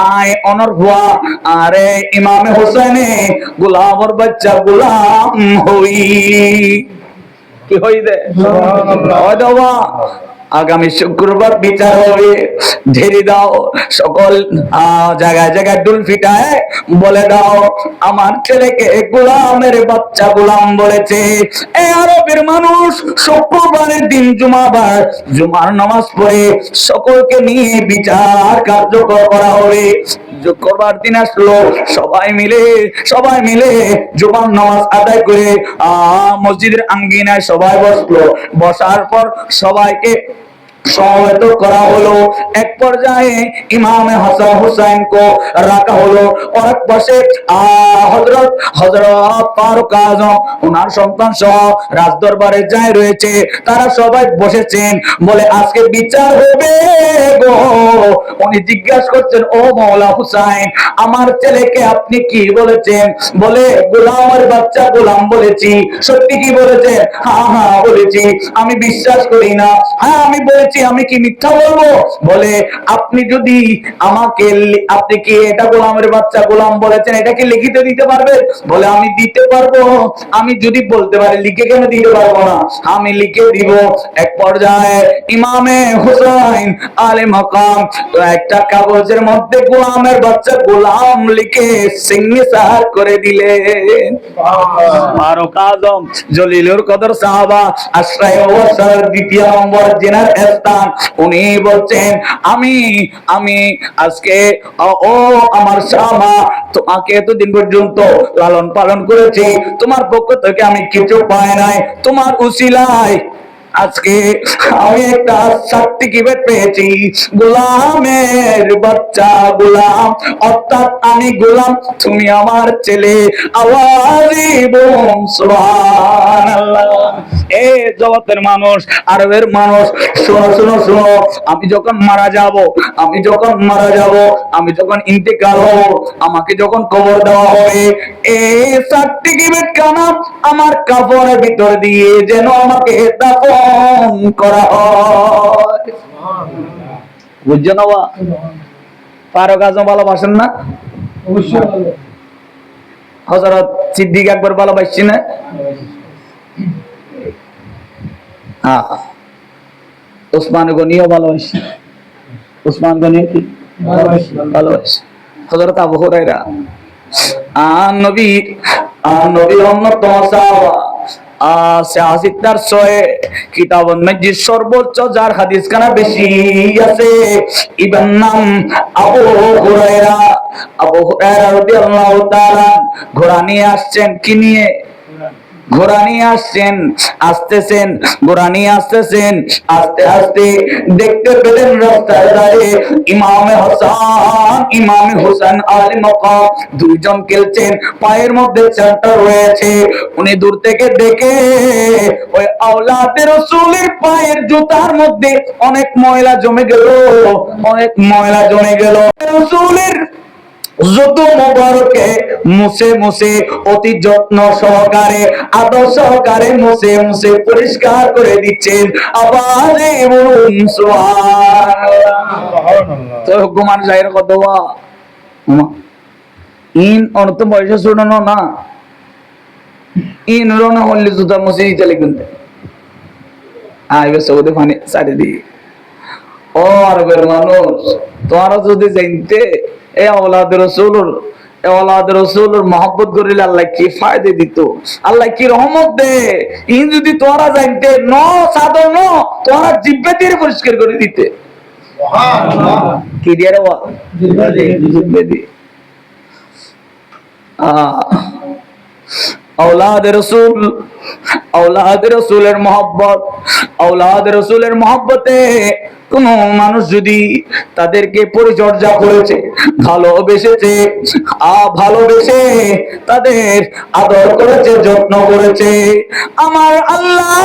আয় অনর হুয়া আরে ইমামে হোসেনে গোলামর বাচ্চা গোলাম হই কি হই দে সুবহানাল্লাহ। আগামী শুক্রবার বিচার হবে, ঝেড়ে দাও সকল জায়গায় জায়গায় ডুল ফিটায় বলে দাও আমার ছেলেকে গোলামের বাচ্চা গোলাম বলেছে। এই আরবের মানুষ শুক্রবারের দিন জুমাবার জুমার নামাজ পড়ে সকলকে নিয়ে বিচার কার্যকর করা হবে। শুক্রবার দিন আসলো, সবাই মিলে জুমার নামাজ আদায় করে মসজিদের আঙ্গিনায় সবাই বসলো। বসার পর সবাইকে সমবেত করা হলো। এক পর্যায়ে ইমামে হাসান হুসাইন কো রাখা হলো, আর এক পাশে হযরত ফারুক আযম ওনার সন্তান সহ রাজদরবারে যাই রয়েছে, তারা সবাই বসেছেন। বলে আজকে বিচার হবে গো। উনি জিজ্ঞাসা করছেন, ও মাওলা হুসাইন, আমার ছেলেকে আপনি কি বলেছেন? বলে গোলামের বাচ্চা গোলাম বলেছি। সত্যি কি বলেছেন? হ্যাঁ হ্যাঁ বলেছি। আমি বিশ্বাস করি না। হ্যাঁ আমি বলেছি, আমি কি মিথ্যা বলবো? বলে আপনি যদি আমাকে আপনি কি এটা গোলামের বাচ্চা গোলাম বলেছেন, এটা কি লিখিত দিতে পারবেন? বলে আমি দিতে পারবো। আমি যদি বলতে পারি লিখে কেন দিতে পারবো না? আমি লিখে দিব। এক পর্যায়ে ইমামে হুসাইন আলে মাকাম একটা কাগজের মধ্যে গোলামের বাচ্চা গোলাম লিখে সিগনেচার করে দিলেন। ফারুক আযম জলিলুল কদর সাহাবা আশরায়ে ওয়াসার দ্বিতীয় নম্বর জেনার স্থান, উনি বলছেন আমি আজকে ও আমার শামা তোমাকে এতদিন পর্যন্ত লালন পালন করেছি, তোমার পক্ষ থেকে আমি কিছু পাই নাই, তোমার উসিলায় আজকে আমি একটা সার্টিফিকেট পেয়েছি, গোলামের বাচ্চা গোলাম, অর্থাৎ আমি গোলাম, তুমি আমার ছেলে। আওয়াজে বলুন সুবহানাল্লাহ। এ জগতের মানুষ, আরবের মানুষ, শোনো শোনো শোনো, আমি যখন মারা যাব, আমি যখন ইন্তেকাল হব, আমাকে যখন কবর দেওয়া হবে, এই সার্টিফিকেট কানা আমার কাপড়ের ভিতর দিয়ে যেন আমাকে দাফন করা হয়। বুঝছো না? ফারুক আযম ভালোবাসেন না? হযরত সিদ্দিক আকবর ভালোবাসছি না? উসমান গনিও ভালোবাসি। উসমান গনি কি ভালোবাসি? হযরত আবু হুরায়রা নবীর অন্যতম সাহাবা, সিয়াসিতার সয়ে কিতাবুন মাজিদ সর্বোচ্চ যার হাদিস খানা বেশি আছে, ইবন নাম আবু হুরায়রা রাদিয়াল্লাহু তাআলা ঘোড়া নিয়ে আসছেন। কি নিয়ে? ঘোড়া নিয়ে আসছেন। আস্তে আস্তে দেখতে পেলেন রাস্তায় দাঁড়িয়ে ইমামে হোসেন আলী মাকাম দুইজন খেলছেন, পায়ের মধ্যে চারটা রয়েছে। উনি দূর থেকে দেখে ওই আওলাদে রাসূলের পায়ের জুতার মধ্যে অনেক ময়লা জমে গেল। রাসূলের যত মোবারকে মুছে অতি যত্ন সহকারে আদর সহকারে মুছে পরিষ্কার করে দিচ্ছেন। আওয়াজে বলুন সুবহানাল্লাহ। তো হুকুমান জাহির কত ইন অনত বয়স শুনানো না, ইন রোনা হল্লি জুতা মুছে দিতে লিখুন আইবে সৌদি পানি সারি দিয়ে। ও আরবের মানুষ, তোমরা যদি জানতে এই আওলাদে রাসূলের মহব্বত করিলে আল্লাহ কি ফায়দা দিত, আল্লাহ কি রহমত দে, ইন যদি তোমরা জানতে ন সাদর ন তোমরা জিব্বে দিয়ে পরিষ্কার করে দিতে। সুবহানাল্লাহ। কি দিয়ে রে ওয়া জিব্বে দিয়ে। আওলাদে রাসূলের মহব্বতে কোন মানুষ যদি তাদেরকে পরিচর্যা করেছে, ভালোবেসে তাদের আদর করেছে, যত্ন করেছে, আমার আল্লাহ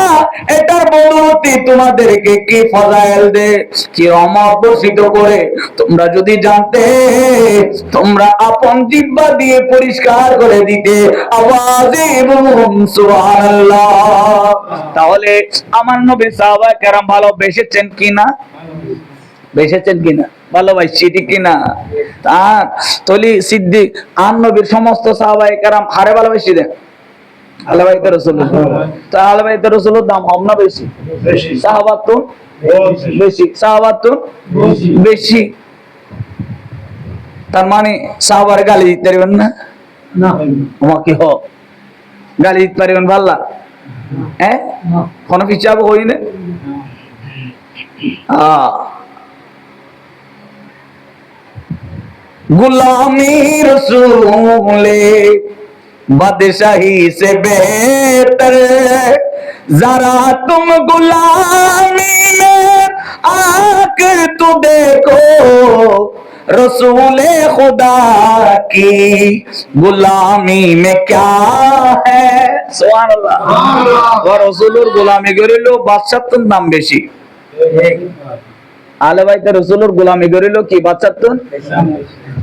এটার বদৌলতে তোমাদেরকে কি ফজাইল দে, কি রহমত বর্ষিত করে। তোমরা যদি জানতে, তোমরা আপন জিহ্বা দিয়ে পরিষ্কার করে দিতে। আওয়াজে বলুন সুবহানাল্লাহ। তাহলে আমার নবীর সাহাবায়ে কেরাম ভালোবেসেছেন কিনা? বেসেছেন কিনা? ভালোবাসছি ঠিক কিনা? তার তলি সিদ্দিক আর নবীর সমস্ত সাহাবায়ে কেরাম হারে ভালোবাসি দেন আল্লাহ বাইতে রাসূল। তা আল্লাহ বাইতে রাসূলের দাম কম না বেশি? সাহাবা তো বেশি, সাহাবা তো বেশি। তার মানে সাহাবার গালি দিতে পারবেন না? না আমাকে হ গালি দিতে পারবেন পাল্লা? হ্যাঁ কোনো হিসাব হই না। गुलामी रसूले बादशाही से बेहतर, जरा तुम गुलामी में आकर तो देखो रसूले खुदा की गुलामी में क्या है। सुभान अल्लाह। रसूलुर गुलामी करिलो बादशाह तुम नाम बेशी, আলে বাইতে রাসূলের গোলামি করিল কি বাচ্চাতন?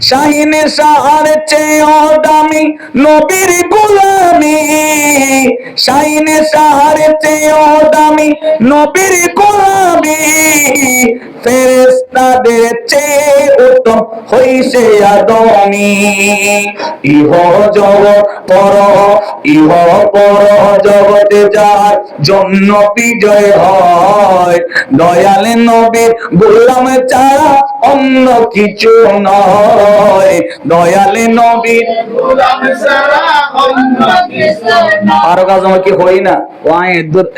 শাহিনে শাহর চেয়েও দামি নবীর গোলামি, শাহিনে শাহর চেয়েও দামি নবীর গোলামি, ফেরেশতাদের চেয়ে উত্তম হইছে আদমি। ইহ জগৎ পর, ইহ পর জগতে যার জন্য বিজয় হয়, দয়াল নবীর গোলাম ছাড়া অন্য কিছু নয়, দয়াল নবীর গোলাম ছাড়া অন্য কিছু নয়। আর কাজ আমার কি হই না ওই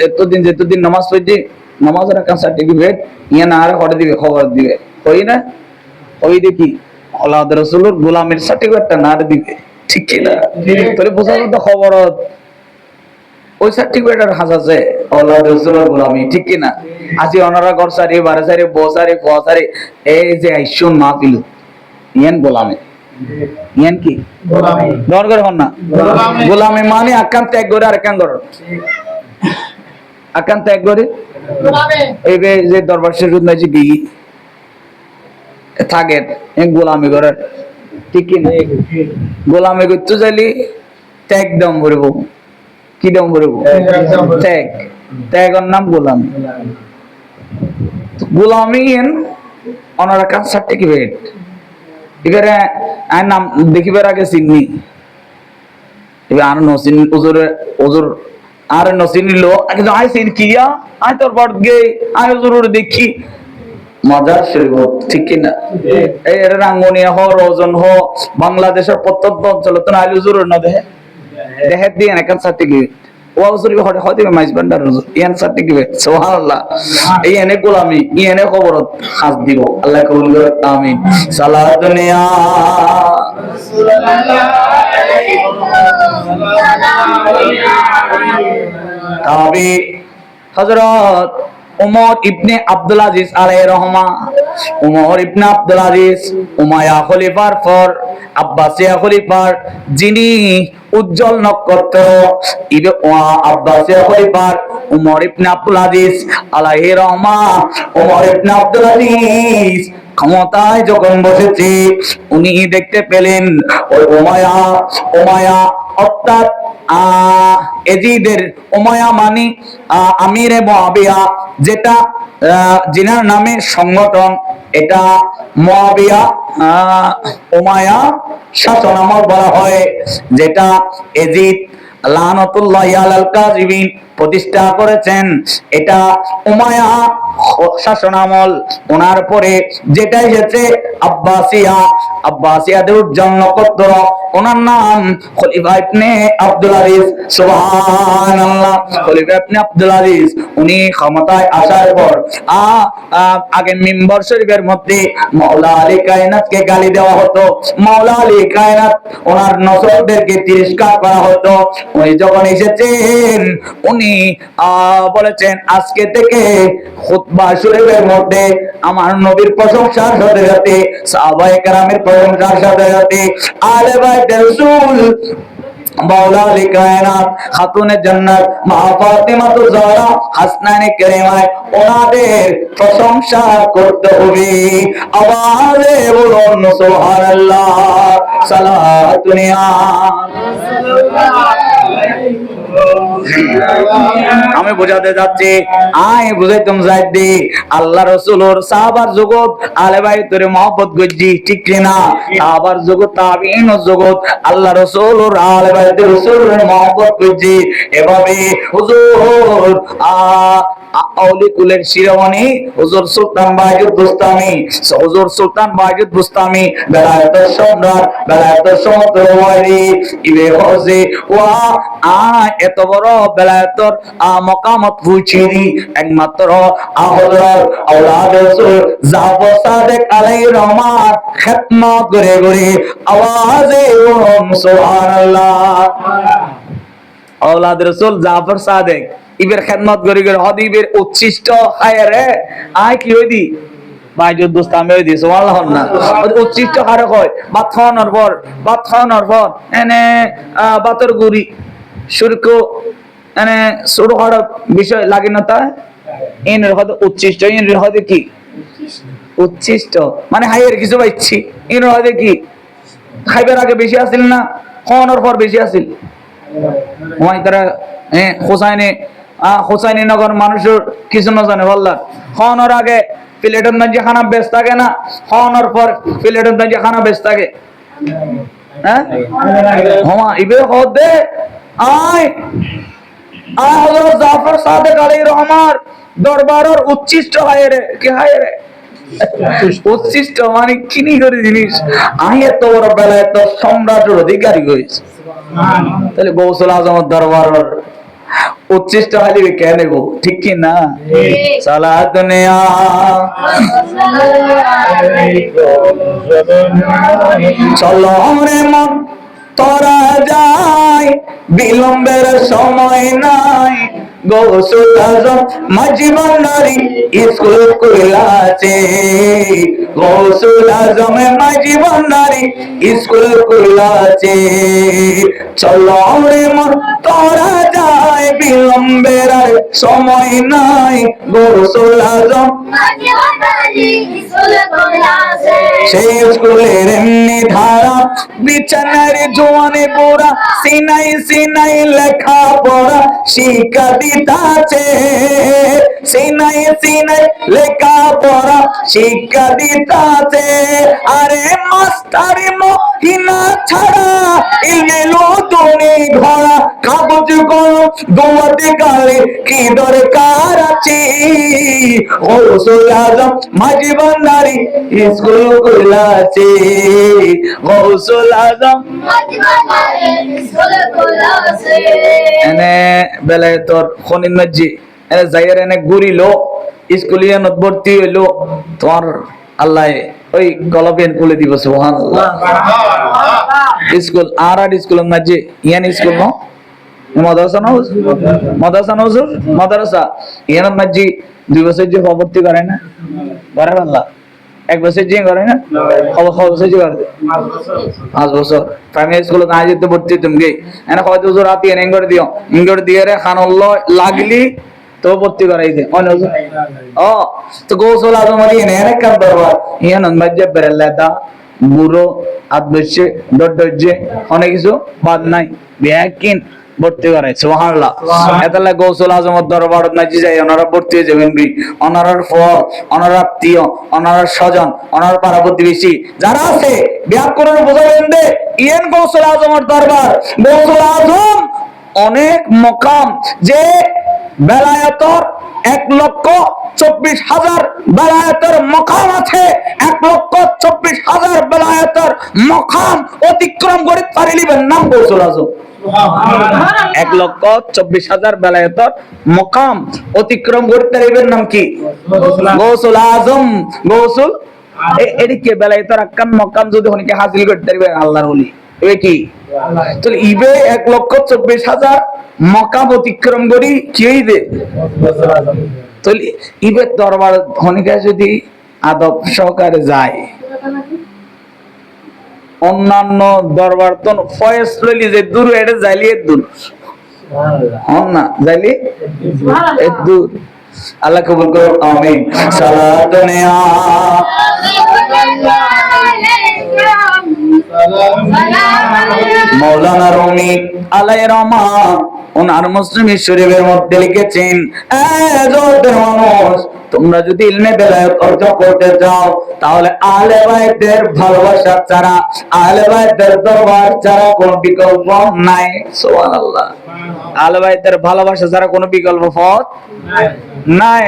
এতদিন যেতদিন নামাজ পড়ছি নামাজের একটা সার্টিফিকেট ইয়া না আর করে দিবে, খবর দিবে হই না? ওই দেখি আল্লাহ রাসূলের গোলামের সার্টিফিকেটটা না দিবে ঠিক কি না? তাহলে বোঝা তো খবর ওই সার্টিফিকেটের হাজ আছে আল্লাহ রাসূলের গোলামি ঠিক কি না? আজি ওনারা ঘর সারি বারে সারি বসারি ফসারি এই যে আইসুন মাহফিল ইয়ান গোলামি, ইয়ান কি গোলামি? দরকার হন না গোলামি মানে আকাম ত্যাগ করে আর আকাম করো, আকাম ত্যাগ করে এই যে দরবার শরীফ নাই যে কি থাকে গোলামি করে ঠিক কি না? গোলামি করতে চাইলে ত্যাগ দম করবো, কি দম করবো? ত্যাগ, ত্যাগের নাম গোলামি। গোলামি ওনারা কাজ সার্টিফিকেট এবারে আর নাম দেখিবার আগে চিনি এবার আর নসিন ওজোরে ওজোর আর নসিনিল কিন্তু আই চিন কিয়া আই তোর বড় গে আই ওজোর দেখি মজার শরীফ ঠিক কি না? এই রাঙ্গুনিয়া হ রওজন হ বাংলাদেশের প্রত্যন্ত অঞ্চল তো আই ওজোর না দেহে দেহে দিয়ে না কাজ সার্টিফিকেট ওয়াজুরি হতে হতে মাইজ বান্দার ইয়ান সার্টিফিকেট। সুবহানাল্লাহ। এই এনে গোলামি ই এনে খবরত হাস দিব আল্লাহ কবুল করে আমিন। সালাত দুনিয়া তাবি হযরত উমর ইবনে আব্দুল আজিজ আলাইহির রহমা, উমর ইবনে আব্দুল আজিজ উমাইয়া খলিফার পর আব্বাসিয়া খলিফার যিনি উজ্জ্বল নক্ষত্র আব্বাসিয়া খলিফার উমর ইবনে আব্দুল আজিজ আলাইহির রহমা, উমর ইবনে আব্দুল আজিজ ক্ষমতায় যখন বসেছে উনি দেখতে পেলেন ওই উমাইয়া অর্থাৎ এজিদের উমাইয়া মানে আমিরে মুআবিয়া, যেটা জিনার নামে সংগঠন, এটা মুআবিয়া উমাইয়া শাসনামল বলা হয়, যেটা এজিদ লানাতুল্লাহি আলাল কাযিবিন প্রতিষ্ঠা করেছেন। এটা উমাইয়া শাসনামল। ওনার পরে যেটা এসেছে আব্বাসিয়াদের উজ্জ্বল নক্ষত্র, ওনার নাম খলিফা ইবনে আব্দুল আজিজ। সুবহানাল্লাহ। খলিফা ইবনে আব্দুল আজিজ উনি ক্ষমতায় আসার পর আগে মিম্বর শরীফের মধ্যে মাওলা আলী কায়নাতকে গালি দেওয়া হতো, মাওলা আলী কায়নাত ওনার নসরদেরকে তিরস্কার করা হতো। উনি যখন এসেছেন উনি বলেছেন আজকে থেকে খুতবা শরীফের মধ্যে আমার নবীর প্রশংসার সাথে সাথে সাহাবায়ে কেরামের প্রশংসার সাথে সাথে আলে বাইতে রাসূল মাওলা আলী কায়নাত খাতুনে জান্নাত মা ফাতিমা জাহরা হাসনানে কারিমায় ওনাদের প্রশংসা করতে হবে। আওয়াজে বলুন সুবহানাল্লাহ। সালাতুনিয়া আমি বোঝাতে যাচ্ছি আয় বুঝাইতাম যাইতে আল্লাহ রাসূলের সাহাবার জগৎ আলে বাইতের মহব্বত গজি ঠিক না সাহাবার জগৎ তাবিঈনের জগৎ আল্লাহ রাসূলের আলে বাইতের রাসূলের মহব্বত গজি এভাবে হুজুর আউলি কুলের শিরোমণি হুজুর সুলতান বায়জুদ বুস্তামি হুজুর সুলতান বায়জুদ বুস্তামি বেলায়েতের সম্রাট বেলায়েতের সমুদ্র ওয়ারি ইবে হজে ওয়া এত বড় বেলায়েতের মাকামত পৌঁছেনি একমাত্র হযরত আওলাদ রাসূল জাফর সাদিক আলাইহির রহমান খিদমত করে করে আওয়াজে সুবহানাল্লাহ আওলাদ রাসূল জাফর সাদিক ইবের খিদমত করে করে হদিবের উচ্ছিষ্ট খায়রে আয় কি হইদি বাইজুদ বুস্তামি হইদি সুবহানাল্লাহ না উচ্ছিষ্ট খারে কয় বাত খাওয়ানোর পর এনে বাতর গুড়ি শুরকো এনে ছোট খাটো বিষয় লাগে না তা এনের হয়তো উচ্ছিষ্ট এনের হয়তো কি উচ্ছিষ্ট মানে হাইয়ের কিছু পাইছি এনের হয়তো কি খাইবার আগে বেশি আসিল না খাওয়ানোর পর বেশি আসিল ওই তারা হোসাইনি নগর মানুষের কিছু না জানে বললাম খাওয়ানোর আগে প্লেটের মধ্যে খানা বেশ থাকে না খাওয়ানোর পর প্লেটের মধ্যে খানা বেশ থাকে হ্যাঁ হমা ইবে হদে আয় হযরত জাফর সাদিক আলাইহির রহমান দরবারের উচ্ছিষ্ট হায়রে কি হায়রে উচ্ছিষ্ট মানে কিনি করে জিনিস আয় এত বড় বেলায় তো সম্রাটের অধিকারী হয়েছে তাহলে গৌসুল আজমের দরবারের উচ্ছিষ্ট হালিবে কে নেব ঠিক কি না সালাত নেয়া চলো রে মন তোরা যাই বিলম্বের সময় নাই গৌসুল আজম মাঝি ভান্ডারি স্কুল খুলেছে গৌসুল আজম মাঝি ভান্ডারি স্কুল খুলেছে চলো রে মন তোরা যাই বিলম্বের সময় নাই গৌসুল আজম মাঝি ভান্ডারি স্কুল খুলেছে সেই স্কুলের এমনি ধারা বিছানার জোয়ানে বোরা সিনাই সিনাই লেখা পড়া শিক্ষা দিতাছে সিনাই সিনাই লেখা পড়া শিক্ষা দিতাছে আরে মাস্টারি মহিনা ছাড়া ইমেলো তুমি ঘোড়া কাগজ কলম দোয়াতে কালে কি দরকার আছে গৌসুল আজম মাঝি ভান্ডারি স্কুল খুলেছে গৌসুল আজম মাঝি ভান্ডারি স্কুল খুলেছে এনে বেলায়েতর খনিন মজ্জি এনে যাইয়ের এনে ঘুরিলো স্কুলিয়ানত ভর্তি হইলো তোমার আল্লাহ ওই গলবেন বলে দিব সুবহানাল্লাহ স্কুল আরাড স্কুলের মধ্যে ইয়ান স্কুল নো মাদ্রাসা ইয়ান মধ্যে 2 বছর যে ভর্তি করে না করে আল্লাহ 1 বছর যে করে না খবর বছর যে করে 5 বছর প্রাইমারি স্কুলে না যেতে ভর্তি তুমি এনে কয় বছর রাতে এনে ইংগর দিয়ে রে খানুল্লাহ লাগলি তো ভর্তি করাই দে তো গৌসুল আজম আলী এনে কাম দরবার ইয়ান মধ্যে বেরেলাদা বুড়ো আদবসে দডজে অনেক কিছু বাদ নাই ব্যাকিন ভর্তি করাই সুবহানাল্লাহ এতলা গৌসুল আজমের দরবার নাজি যায় ওনারা ভর্তি হয়ে যাবেন ওনারার ফল ওনার আত্মীয় ওনার স্বজন ওনার পাড়া প্রতিবেশী যারা আছে ব্যাকরণ বোঝাবেন দে ইয়েন গৌসুল আজমের দরবার গৌসুল আজম অনেক মকাম যে বেলায়েতর 1,24,000 বেলায়েতের মকাম আছে 1,24,000 বেলায়েতের মকাম অতিক্রম করে পারিলিবেন নাম গৌসুল আজম 1,24,000 বেলায়েতের মকাম অতিক্রম করতে পারিবেন নাম কি গৌসুল আজম গৌসুল এদিকে বেলায়েতের আকাম মকাম যদি হনিকে হাসিল করতে পারিবেন আল্লাহর ওলি এ কি তো ইবে 1,24,000 মকাম অতিক্রম করি কি হইবে তো ইবে দরবার হনিকা যদি আদব সহকারে যায় অন্যান্য দরবার তো ফয়েজ লইলি যে দূর এটা যাইলি দূর হন না যাইলি দূর আল্লাহ কবুল করুন আমিন সালাত নেয়া মৌলানা রুমি আলাইহির রহমান ওনার মুসলিম শরীফের মধ্যে লিখেছেন, জগতের মানুষ, তোমরা যদি ইলমে বেলায়েত অর্জন করতে চাও তাহলে আহলে বাইতের ভালোবাসা ছাড়া, আহলে বাইতের দরবার ছাড়া কোনো বিকল্প নাই। সুবহানাল্লাহ। আহলে বাইতের ভালোবাসা ছাড়া কোনো বিকল্প পথ নাই।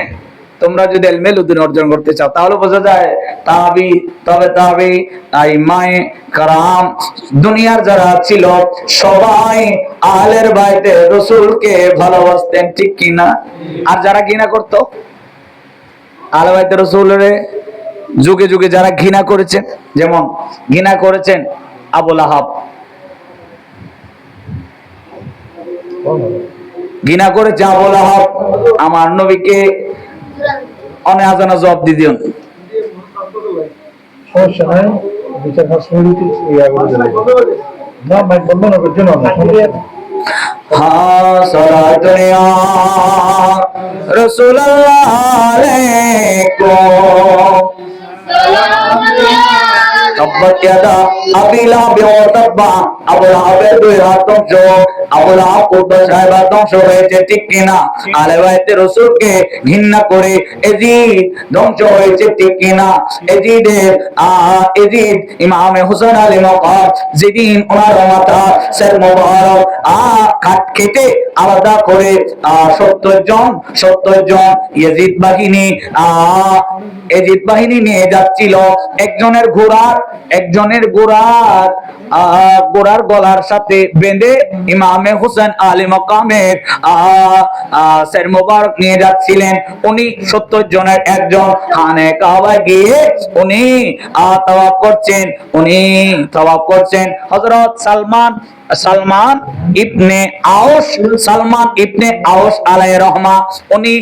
তোমরা যদি ইলমে লুদুন অর্জন করতে চাও তাহলে বোঝা যায় তাবি আইমায়ে کرام দুনিয়ার যারা ছিল সবাই আহলের বাইতে রাসূলকে ভালোবাসতেন, ঠিক কি না? আর যারা ঘৃণা করত আহলে বাইতে রাসূলের যুগে যুগে যারা ঘৃণা করেছেন, যেমন ঘৃণা করেছেন আবু লাহাব, ঘৃণা করেছে আবু লাহাব আমার নবীকে অনেক আজানা জবাব দিয়ে দিন। সমস্যা নাই, বিচার ফাঁসিতে ইয়া করে দেবে না, মাইক বন্ধ না করছে না। হ্যাঁ, সারা দুনিয়া রাসূলুল্লাহ আলাইকুম তাব্বাত ইয়াদা আবি লাহাব ওয়া তাব্বা, আবু লাহাবের দুই হাত ধ্বংস, আবু লাহাব উদ্দ সাহেব ধ্বংস হয়েছে, ঠিক কিনা? আহলে বাইতে রাসূলকে ঘৃণা করে এজিদ ধ্বংস হয়েছে, ঠিক কিনা? এজিদ ইমামে হুসাইন আলাইহিস মাকাম যেদিন ওনার মাথা সর মোবারক কাট কেটে আলাদা করে 70 জন ইয়াজিদ বাহিনী নিয়ে যাচ্ছিল, একজনের ঘোড়ার গলার সাথে বেঁধে ইমামে হুসেন আলী মকামের সর মোবারক নিয়ে যাচ্ছিলেন। উনি 70 জনের একজন খানে কাবায় গিয়ে উনি তাওয়াফ করছেন। হযরত সালমান ইবনে আউস আলাইহির রহমা উনি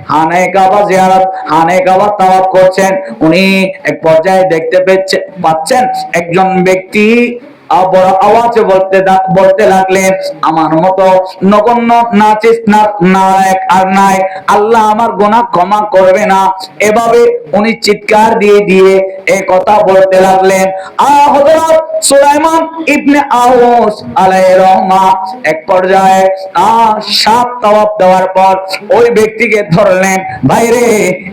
খানে কাবা জিয়ারত, খানে কাবা তাওয়াফ করছেন। উনি এক পর্যায়ে দেখতে পাচ্ছেন একজন ব্যক্তি বড় আওয়াজে বলতে লাগলেন, আমার মতো নগণ্য নাচিস নায়ক আর নাই, আল্লাহ আমার গুনাহ ক্ষমা করবে না। এভাবে উনি চিৎকার দিয়ে এই কথা বলতে লাগলেন। হযরত সুলাইমান ইবনে আউস আলাইহির রহমা এক পর্যায়ে 7 তাওয়াফ দেওয়ার পর ওই ব্যক্তিকে ধরলেন। ভাইরে,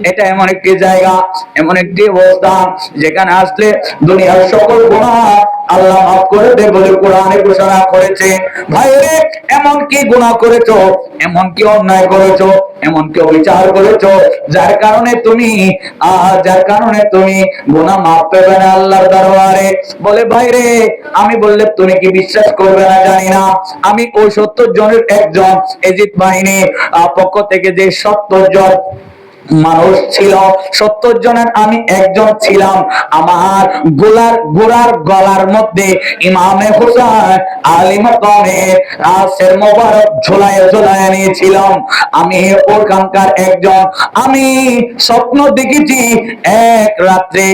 এটা এমন একটি জায়গা, এমন একটি অবস্থান যেখানে আসলে দুনিয়ার সকল গুনাহ আল্লাহ মাফ করে দেবে বলে কোরআনে ঘোষণা করেছে। ভাইরে, এমন কি গুনাহ করেছো, এমন কি অন্যায় করেছো, এমন কি অবিচার করেছো যার কারণে তুমি গুনাহ মাফ পাবে না আল্লাহর দরবারে? বলে, ভাইরে, আমি বললে তুমি কি বিশ্বাস করবে না জানি না, আমি ওই 70 জনের একজন, এজিদ বাহিনীর পক্ষ থেকে যে 70 জন মানুষ ছিল, 70 জনের আমি একজন ছিলাম। আমার গোলার গলার মধ্যে ইমামে হুসাইন আলী মাকামের সর মোবারক ঝোলায় নিয়েছিলাম। আমি ওখানকার একজন। আমি স্বপ্ন দেখেছি এক রাত্রে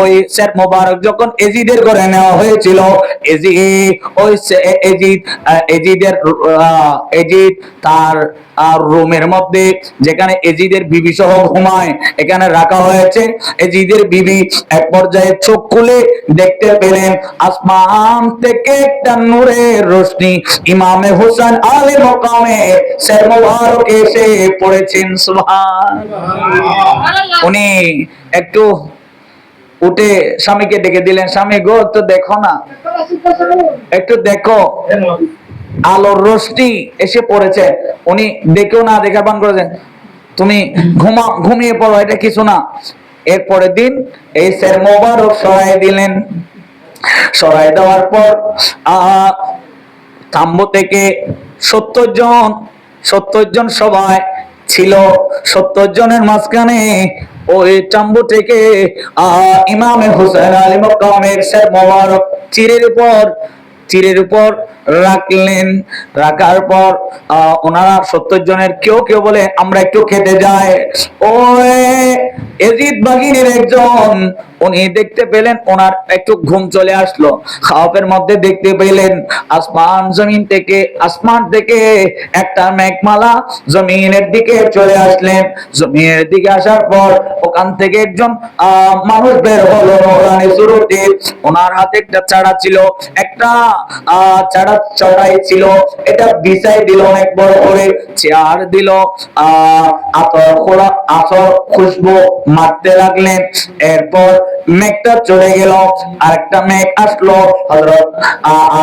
ওই সর মোবারক যখন এজিদের ঘরে নেওয়া হয়েছিল, এজিদ তার রুমের মধ্যে যেখানে এজিদের বিবি সহ ঘুমায় এখানে রাখা হয়েছে। এজিদের বিবি এক পর্যায়ে চোখ খুলে দেখতে পেলেন আসমান থেকে একটা নূরের রোশনি ইমামে হুসাইন আলী মাকামে সর মোবারক এসে পড়েছেন। সুবহানাল্লাহ। উনি একটু উঠে স্বামীকে ডেকে দিলেন, স্বামী গো, তো দেখো না, একটু দেখো, আলোর রোশনি এসে পড়েছে। উনি দেখেও না দেখা বান করেছেন, তুমি ঘুমিয়ে পড়ো, এটা কিছু না। এর পরের দিন এই সর মোবারক সরাই দিলেন। সরাই দেওয়ার পর তাম্বু থেকে 70 জন সবাই ছিল। 70 জনের মাঝখানে ওই তাম্বু থেকে ইমামে হুসাইন আলী মাকামের সর মোবারক চিরের উপর রাখলেন। রাখার পর ওনারা 70 জনের কেউ বলে আমরা একটু খেতে যাই। ওই এজিদ বাহিনীর একজন উনি দেখতে পেলেন ওনার একটু ঘুম চলে আসলো। খাওয়াপের মধ্যে দেখতে পেলেন আসমান থেকে একটা মেঘমালা জমিনের দিকে চলে আসলেন। জমিনের দিকে আসার পর ওখান থেকে একজন মানুষ বের হলো নূরানি সুরতে। ওনার হাতে একটা চাড়া ছিল, একটা চাড়া চড়াই ছিল, এটা বিছাই দিল অনেক বড় করে, চেয়ার দিল, আতর খুশবু মারতে লাগলেন। এরপর মেঘটা চলে গেল, আরেকটা মেঘ আসলো, হযরত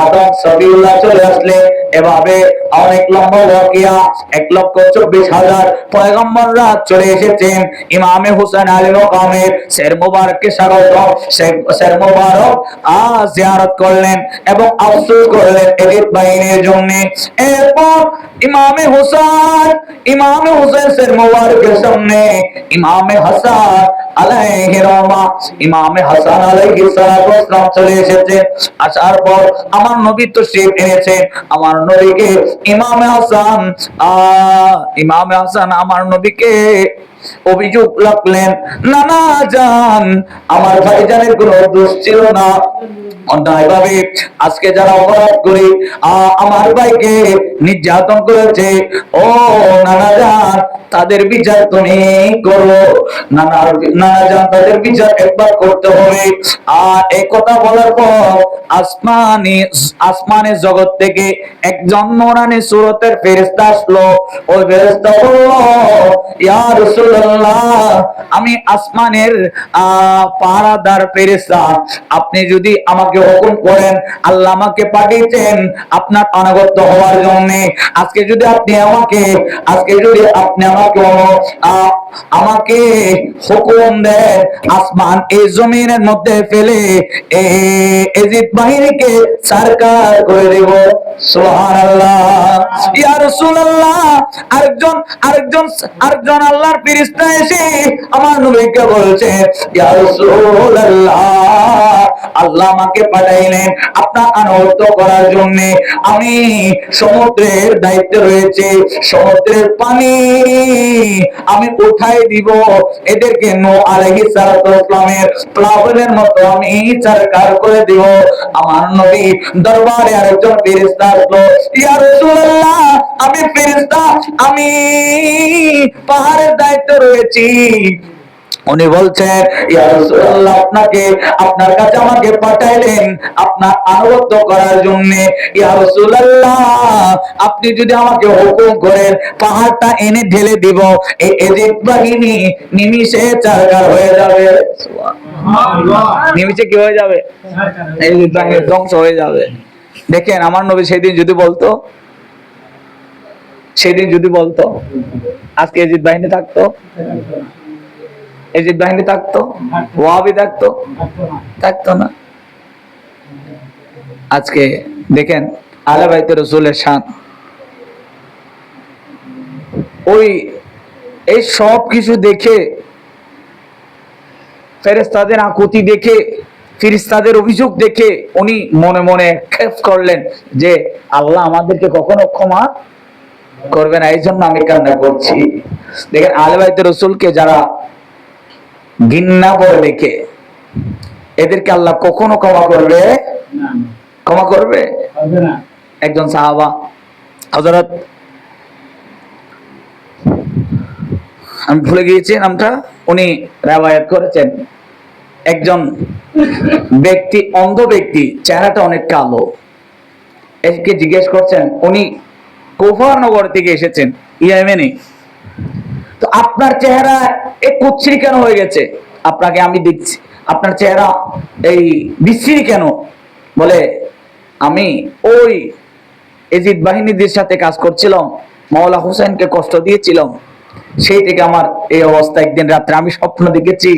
আদম সফিউল্লাহ চলে আসলেন। এভাবে অনেক লম্বা ওয়াকিয়া, 1,24,000 পয়গম্বররা চলে এসেছেন ইমামে হুসাইন আলাইহিস মাকামের শের মুবারককে স্বাগত। শের মুবারক জিয়ারত করলেন এবং আফসোস করলেন এজিদ বাহিনীর জন্য। এরপর ইমামে হুসাইন শের মুবারকের সামনে ইমামে হাসান আলাইহিস সালাম চলে এসেছে। আসার পর আমার নবী তো শিব এনেছেন, আমার নবীকে ইমামে হাসান আমার নবীকে অভিযোগ লাগলেন, নানা জান আমার ভাইজানের কোনো দোষ ছিল না, অন্যায়ভাবে আজকে যারা অপরাধ করে আমার ভাইকে নির্যাতন করেছে, ও নানা জান তাদের বিচার তুমি করো, নানা জান তাদের বিচার একবার করতে হবে। আর এই কথা বলার পর আসমানের জগৎ থেকে একজন নূরানি সুরতের ফেরেশতা আসলো। ওই ফেরেশতা বলল, ইয়া রাসূলুল্লাহ, আমি আসমানের পাহারাদার ফেরেশতা, আপনি যদি আমাকে হুকুম করেন, আল্লাহ আমাকে পাঠিয়েছেন আপনার আনুগত্য হওয়ার জন্য। আজকে যদি আপনি আমাকে হুকুম দেন, আসমান এই জমিনের মধ্যে ফেলে এজিদ বাহিনীকে সরকার করে দেব। সুবহানাল্লাহ। ইয়া রাসূলুল্লাহ, আরেকজন আল্লাহর ফেরেশতা এসে আমার নবীকে বলছে, ইয়া রাসূলুল্লাহ, আল্লাহ আমাকে পাঠাইলেন আপনার আনুগত্য করার জন্য। আমি সমুদ্রের দায়িত্বে রয়েছে, সমুদ্রের পানি আমি উঠাই দিব, এদেরকে নূহ আলাইহিস সালামের প্লাবনের মতো আমি চারকার করে দিব। আমার নবী দরবারে আরেকজন ফেরেশতা আসলো, ইয়া রাসূলুল্লাহ, আমি ফেরেশতা, আমি পাহাড়ের দায়িত্বে রয়েছি। উনি বলছেন, ইয়া রাসূলুল্লাহ, আপনার কাছে আমাকে পাঠাইলেন আপনার আনুগত্য করার জন্য। ইয়া রাসূলুল্লাহ, আপনি যদি আমাকে হুকুম করেন, পাহাড়টা এনে ঢেলে দিব, এই এজিদ বাহিনী নিমিষে চারকার হয়ে যাবে। সুবহানাল্লাহ। নিমিষে কি হয়ে যাবে? এজিদ বাহিনী ধ্বংস হয়ে যাবে। দেখেন আমার নবী সেদিন যদি বলতো আজকে এজিদ বাহিনী থাকতো? এজিদ বাহিনী থাকতো? ওয়াহাবি থাকতো না। আজকে দেখেন আহলে বাইতে রাসূলের শান, এই সব কিছু দেখে, ফেরেশতাদের আকুতি দেখে, ফেরেশতাদের অভিযোগ দেখে উনি মনে মনে খেপ করলেন যে আল্লাহ আমাদেরকে কখনো ক্ষমা করবে না, এই জন্য আমি কান্না করছি। দেখেন আহলে বাইতে রাসূলকে যারা ঘৃণা করে দেখে, এদেরকে আল্লাহ কখনো ক্ষমা করবে না। একজন সাহাবা, হযরত, আমি ভুলে গিয়েছি নামটা, উনি রিওয়ায়াত করেছেন, একজন ব্যক্তি, অন্ধ ব্যক্তি, চেহারাটা অনেক কালো, একে জিজ্ঞেস করছেন, উনি কুফা নগর থেকে এসেছেন ইয়েমেনে, তো আপনার চেহারা এই কুচ্ছিরি কেন হয়ে গেছে? আপনাকে আমি দেখছি, আপনার চেহারা এই বিশ্রী কেন? বলে, আমি ওই এজিদ বাহিনীদের সাথে কাজ করছিলাম, মাওলা হোসেনকে কষ্ট দিয়েছিলাম, সেই থেকে আমার এই অবস্থা। একদিন রাত্রে আমি স্বপ্ন দেখেছি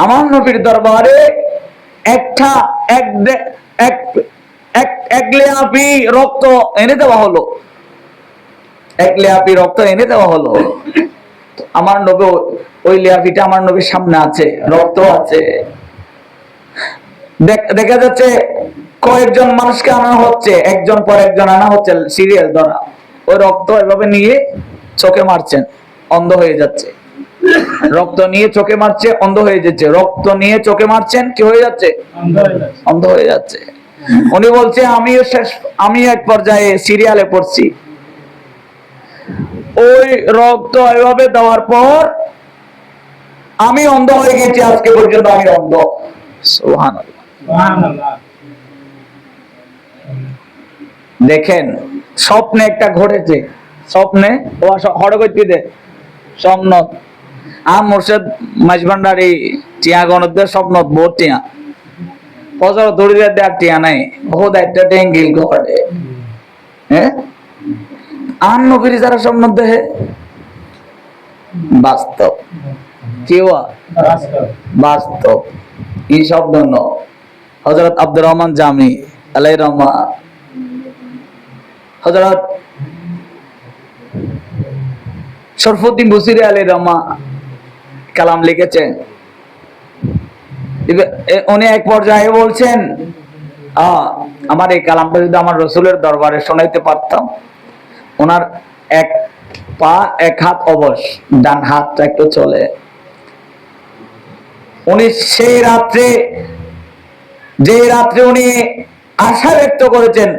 আমার নবীর দরবারে এক লেয়াপি রক্ত এনে দেওয়া হলো, আমার নবী, ওই লেয়াপিটা আমার নবীর সামনে আছে, রক্ত আছে, দেখা যাচ্ছে কয়েকজন মানুষকে আনা হচ্ছে, একজন পর একজন আনা হচ্ছে, সিরিয়াল ধরা, ওই রক্ত এভাবে নিয়ে চোখে মারছেন, অন্ধ হয়ে যাচ্ছে। রক্ত নিয়ে চোখে মারছে, অন্ধ হয়ে যাচ্ছে। রক্ত নিয়ে চোখে মারছেন, কি হয়ে যাচ্ছে? অন্ধ হয়ে যাচ্ছে। উনি বলছে আমি এক পর্যায়ে সিরিয়ালে পড়ছি, ওই রক্ত এভাবে দেওয়ার পর আমি অন্ধ হয়ে গেছি, আজকে পর্যন্ত আমি অন্ধ। সুবহানাল্লাহ। দেখেন, স্বপ্নে একটা ঘটেছে, স্বপ্নে হরগতিতে স্বপ্ন মুর্শেদ মাঝভান্ডারি টিয়া গণদের স্বপ্ন বহুত টিয়া পজর দড়িয়ে দেওয়ার টিয়া নাই, বহুত একটা টেঙ্গিল ঘটে। হ্যাঁ, আর নবীর যারা স্বপ্ন দেখে বাস্তব, কেউ বাস্তব এই শব্দ ন। হযরত আব্দুর রহমান জামি আলাইহির রহমা, হযরত শরফুদ্দিন বুসিরি আলাইহির রহমা কালাম লিখেছেন। উনি এক পর্যায়ে বলছেন, আমার এই কালামটা যদি আমার রসুলের দরবারে শোনাইতে পারতাম। ওনার এক পা এক হাত অবশ, ডান হাতটা একটু চলে। উনি সেই রাত্রে, যে রাত্রে উনি আশা ব্যক্ত করেছেন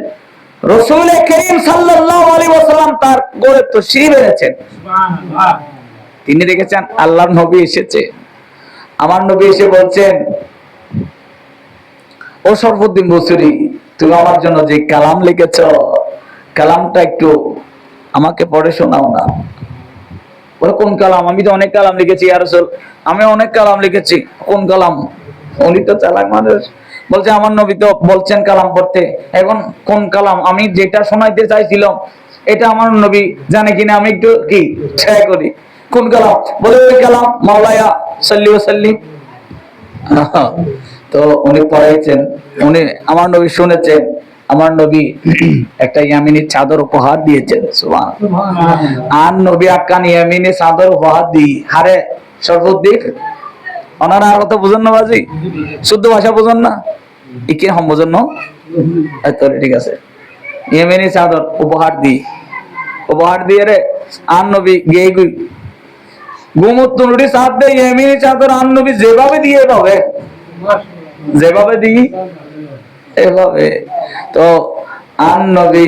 রাসূল করিম সাল্লাল্লাহু আলাইহি ওয়াসাল্লাম তার গোরে তশরীফ এনেছেন, তিনি দেখেছেন আল্লাহর নবী এসেছে। আমার নবী এসে বলছেন, ও শরফুদ্দিন বুসরি, তুমি আমার জন্য যে কালাম লিখেছ, কালামটা একটু আমাকে পড়ে শোনাও না। বলে, কোন কালাম? আমি তো অনেক কালাম লিখেছি ইয়া রাসূল, আমি অনেক কালাম লিখেছি। কোন কালাম? উনি তো চালাক মানুষ, বলছে আমার নবী তো বলছেন কালাম পড়তে, এখন কোন কালাম? আমি যেটা শোনাইতে চাইছিলাম এটা আমার নবী জানে কিনা, আমি একটু কি ট্রাই করি। কোন কালাম? বলে, ওই কালাম মাওলায়া সাল্লি ওয়া সাল্লিম। তো উনি পড়াইছেন, উনি আমার নবী শুনেছেন। আমার নবী একটা ইয়ামিনী চাদর উপহার দিয়েছেন। সুবহানাল্লাহ। আর নবী আক্কান ইয়ামিনী চাদর উপহার দিই হারে শরফুদ্দিন, ওনারা আর কথা বুঝেন না বাজি, শুদ্ধ ভাষা বুঝেন না, একে হম বুঝেন না। ঠিক আছে, ইয়ামিনী চাদর উপহার দিই, উপহার দিয়ে রে আর নবী গিয়ে গুমুত্তুনুরি সাথ দে ইয়ামিনী চাদর আর নবী যেভাবে দিয়ে পাবে, যেভাবে দিই এভাবে। তো আন নবী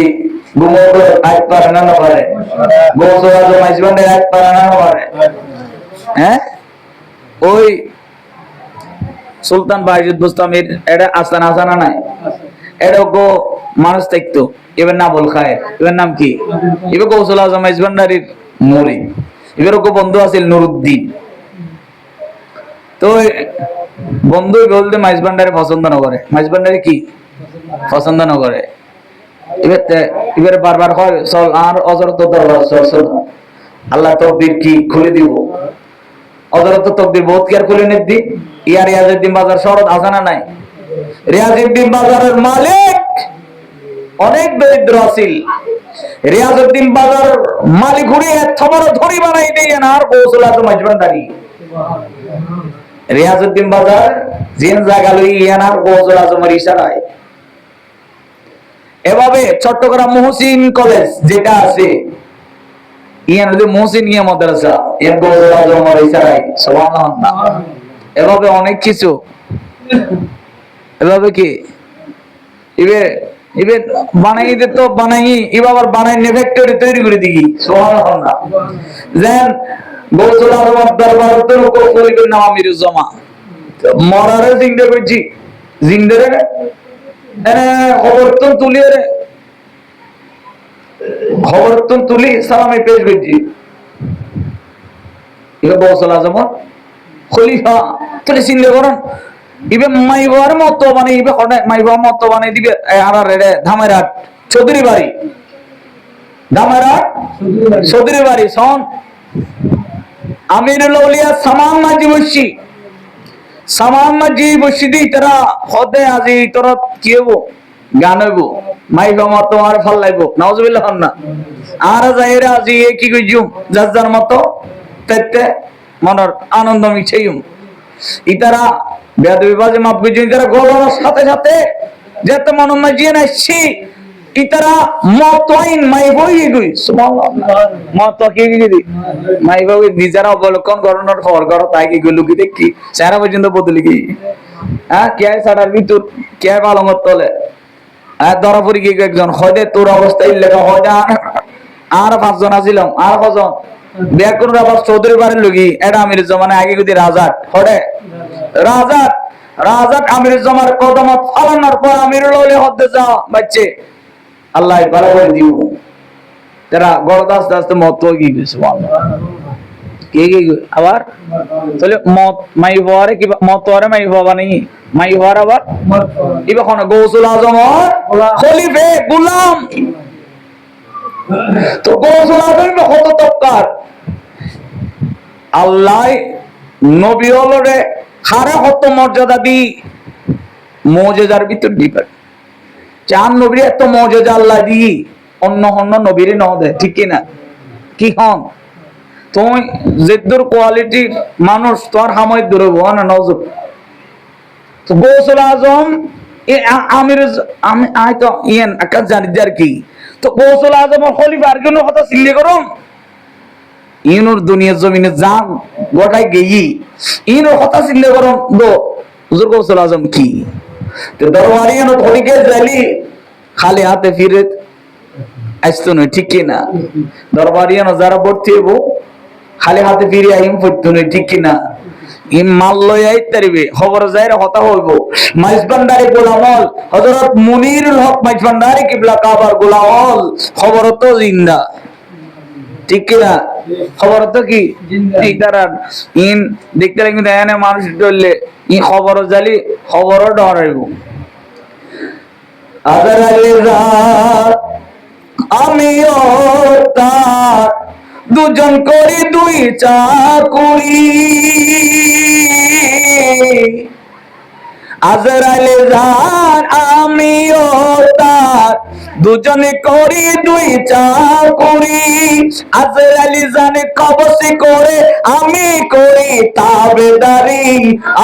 গুমুত্তুর আয়াত পারে না পারে, গোসল আজম মাইজবানের আয়াত পারে না পারে। হ্যাঁ, ওই সুলতান বাইজিদ বুস্তামির এটা আসান আসানা নাই, এটা গো মানুষ দেখতো, এবার না বল খায়, এবার নাম কি? এবার গোসল আজম মাইজবান্ডারির মুরিদ, এবার গো বন্ধু আছিল নুরুদ্দিন। তো বন্ধু বলতে মাইজবান্ডারে পছন্দ না করে, মাইজবান্ডারে কি পছন্দ না করে। এবার বারবার হয়, চল আর অজরত দরবার চল, আল্লাহ তকদির কি খুলে দিব। অজরত তকদির বহুত কি আর খুলে নে দি। ইয়া রিয়াজউদ্দিন বাজার শরৎ আজানা নাই, রিয়াজউদ্দিন বাজারের মালিক অনেক দরিদ্র আছিল। রিয়াজউদ্দিন বাজার মালিক ঘুরিয়ে এত বড় ধরি বানাই দিয়ে না আর গোসল আজম মাইজবান্ডারি। রিয়াজউদ্দিন বাজার জিন জায়গা লই ইয়ানার গোসল আজমের ইশারায়। এভাবে চট্টগ্রাম মুহসিন কলেজ যেটা আছে, ইয়ান হলো মুহসিন ইয়া মাদ্রাসা, ইয়ান গোসল আজমের ইশারায়। সুবহানাল্লাহ। এভাবে অনেক কিছু, এভাবে কি ইবে ইবে বানাই দে তো বানাই, এবার বানাই নে ফ্যাক্টরি তৈরি করে দিই। সুবহানাল্লাহ। যেন গোসল আজমের দরবার তো করিবেন না আমির জামা মরারে জিন্দে কইছি, জিন্দেরে এনে খবরতন তুলি রে, খবরতন তুলি সালামে পেশ কইছি। ইবে গোসল আজমের খলিফা তুলি চিনলে করেন, ইবে মাইবার মতো মানে ইবে কোনে মাইবার মতো মানে দিবে আর রে ধামেরহাট চৌধুরী বাড়ি, ধামেরহাট চৌধুরী বাড়ি সন আমিরুল আউলিয়া সামান মাঝি বসি, সামান মাঝি বসি দি তারা হদে আজি তোরা কি হবো গান হইব, মাইবা মতো আর ভাল লাগবো, নাউজুবিল্লাহ না। আর যাইরা আজি কি কইজুম যার মতো তেতে মনের আনন্দ মিছেইম। ইতারা বেদবি বাজে মাপ কইজুম, ইতারা গলার সাথে সাথে যেতে মন মাঝিয়ে নাইছি ইতারা মতইন মাই বই গই সুবহানাল্লাহ মত কি গই মাই বই নিজেরা অবলক্ষণ করণর খবর কর তাই কি গলু কি দেখি সারা পর্যন্ত বদলি কি হ্যাঁ কে সাড়ার ভিতর কে পালঙ্গর তলে ধরাপুরি কি একজন হয়তো তোর অবস্থা লেখা হয়তো আর পাঁচজন আসিলাম আর কজন ব্যাকুর আবার চৌধুরী বাড়ির লগি এটা আমির জমানে আগে যদি রাজাট হরে রাজাট রাজাট আমির জমার কদমত ফালানোর পর আমির লইলে হতে যা বাচ্চে আল্লাহ ভালো করে দিও তারা গড়দাস দাস্তে মত কি গেছে কে কে আবার তাহলে মত মাই হওয়ারে কি মত হওয়ারে মাই হওয়া নেই মাই হওয়ার আবার ইবা কোন গৌসুল আজম খলিফে গোলাম তো গৌসুল আজম কত তক্কার আল্লাহ নবী হলরে হারে কত মর্যাদা দি মুজিজার ভিতর দিবে চার নবীর এত মর্যাদা আল্লাহ দি অন্য অন্য নবীর ন দেয় ঠিক কিনা কি হন তুমি যেদুর কোয়ালিটি মানুষ তোর হাময় দূর হবো না নজর তো গৌসুল আজম আমির আমি আই তো ইয়েন আকাশ জানি যার কি তো গৌসুল আজম খলিফার জন্য কথা চিল্লি করুন ইনুর দুনিয়ার জমিনে যা গোটাই গেই ইনুর কথা চিল্লি করুন দো হুজুর গৌসুল আজম কি তো দরবারি এনো ধরিকে যাইলি খালি হাতে ফিরে আসতো নয় ঠিক কিনা দরবারি এনো যারা ভর্তি হবো খালি হাতে ফিরে আইম পড়তো নয় ঠিক কিনা ইম মাল লই আইতে পারবে খবর যাইরা কথা হইব মাইজবান্ডারি গোলামল হযরত মুনিরুল হক মাইজবান্ডারি কিবলা কাবার গোলামল খবর তো জিন্দা ঠিক কিনা খবর তো কি এই তারা ইন দেখতে লাগি দেনে মানুষ ডললে ই খবর জালি খবরও ডরাইব আদার আলী রাত আমিও তার দুজন করি দুই চাকুরি আজরাইলে জান আমিও তার দুজনে করি দুই চাকুরি আজরাইলে জানে কবসে করে আমি করি তাবেদারি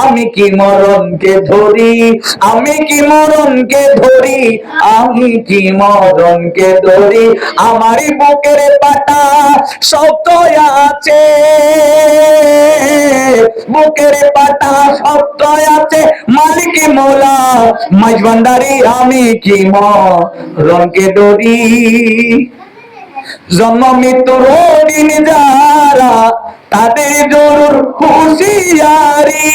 আমি কি মরণকে ধরি আমি কি মরণকে ধরি আমি কি মরণকে ধরি আমারই বুকের পাটা শক্ত আছে বুকের পাটা শক্ত আছে মালিক মৌলা মাইজবান্ডারি আমি কি মরণকে ধরি জন্ম মৃত্যুর দিন যারা তাদের জরুর হুঁশিয়ারি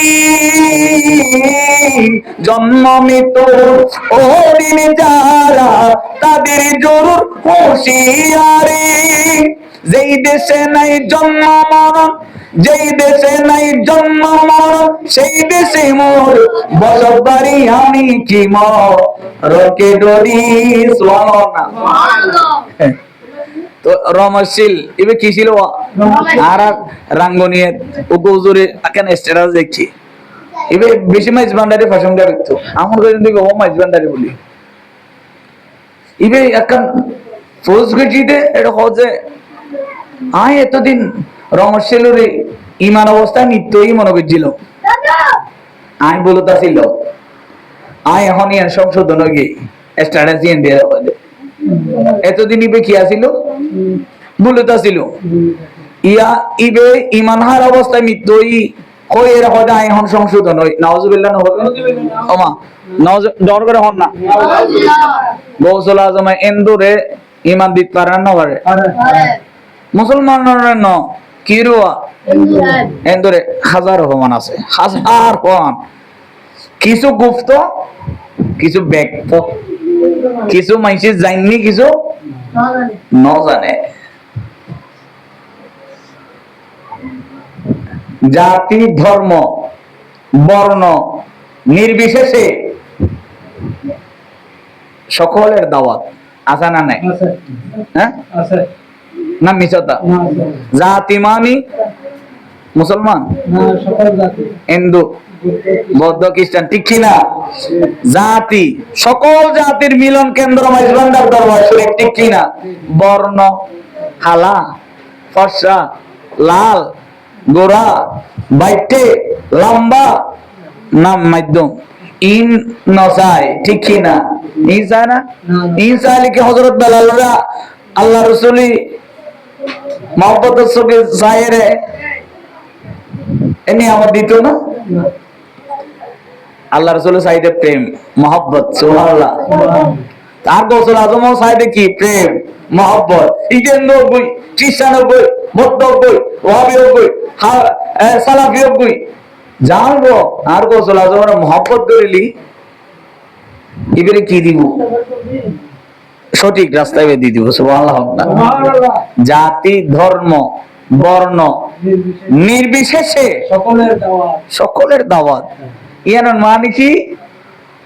জন্ম মৃত্যুর দিন যারা তাদের জরুর হুঁশিয়ারি যেই দেশে নাই জন্ম মরণ যেই দেশে নাই জন্ম মরণ সেই দেশে মোর বসত বাড়ি আমি কি মরণকে ধরি সুবহানাল্লাহ তো রমশীল এবে কি ছিল আর রাঙ্গনিয়ে উগুজুরে কেন স্ট্যাটাস দেখছি এবে বেশি মাইজ ভান্ডারি ফ্যাশন দা দেখতো আমার কাছে দেখো ও মাইজ ভান্ডারি বলি এবে এখন ফোর্স গজিতে এটা হচ্ছে আয় এতদিন রমশীলের ইমান অবস্থায় নিত্যই মনে করছিল আয় বলতা ছিল আয় এখন ইয়ার সংশোধন হয়ে গিয়ে স্ট্যাটাস দিয়ে দিয়ে এতদিন ইবে কি আছিল বলতা ছিল ইয়া ইবে ইমানহার অবস্থায় মৃত্যুই হয়ে হয়তো আয় এখন সংশোধন হয় নাউজুবিল্লাহ না হবে ওমা নাউজ ডর করে হন না গৌসুল আজম এন্দুরে ইমান দিতে পারে না পারে মুসলমানের ন কি রুয়া এন্দুরে হাজার রহমান আছে হাজার রহমান কিছু গুপ্ত কিছু ব্যক্ত কিছু মানুষ জানি কিছু ন জানে জাতি ধর্ম বর্ণ নির্বিশেষে সকলের দাওয়াত আছে না নাই হ্যাঁ না মিছতা জাতি মানি মুসলমান হিন্দু বৌদ্ধ খ্রিস্টান ঠিক কিনা জাতি সকল জাতির মিলন কেন্দ্র মাইজবান্ডার দরবার শরীফ ঠিক কিনা বর্ণ হালা ফর্সা লাল গোরা বাইটে লম্বা নাম মাধ্যম ইন নসাই, ঠিক কি না? ইন চায় না? ইন চাইলে কি হযরত বেলালরা আল্লাহ রাসূলি মহব্বতের চোখে চায় রে? এনে আমার দিত না? আল্লাহ রাসূলের চাইতে প্রেম, মহব্বত, সুবহানাল্লাহ। আর গৌসুল আজমও চাইতে কি? প্রেম, মহব্বত। ইদের 90, খ্রিস্টান 90, বৌদ্ধ 90, ওয়াহাবি 90, সালাফি 90 জানবো। আর গৌসুল আজমের মহব্বত করিলি এবারে কি দিব? সঠিক রাস্তায় দিয়ে দিব, সুবহানাল্লাহ। জাতি, ধর্ম, বর্ণ নির্বিশেষে সকলের দাওয়াত। ইয়ার মানে কি?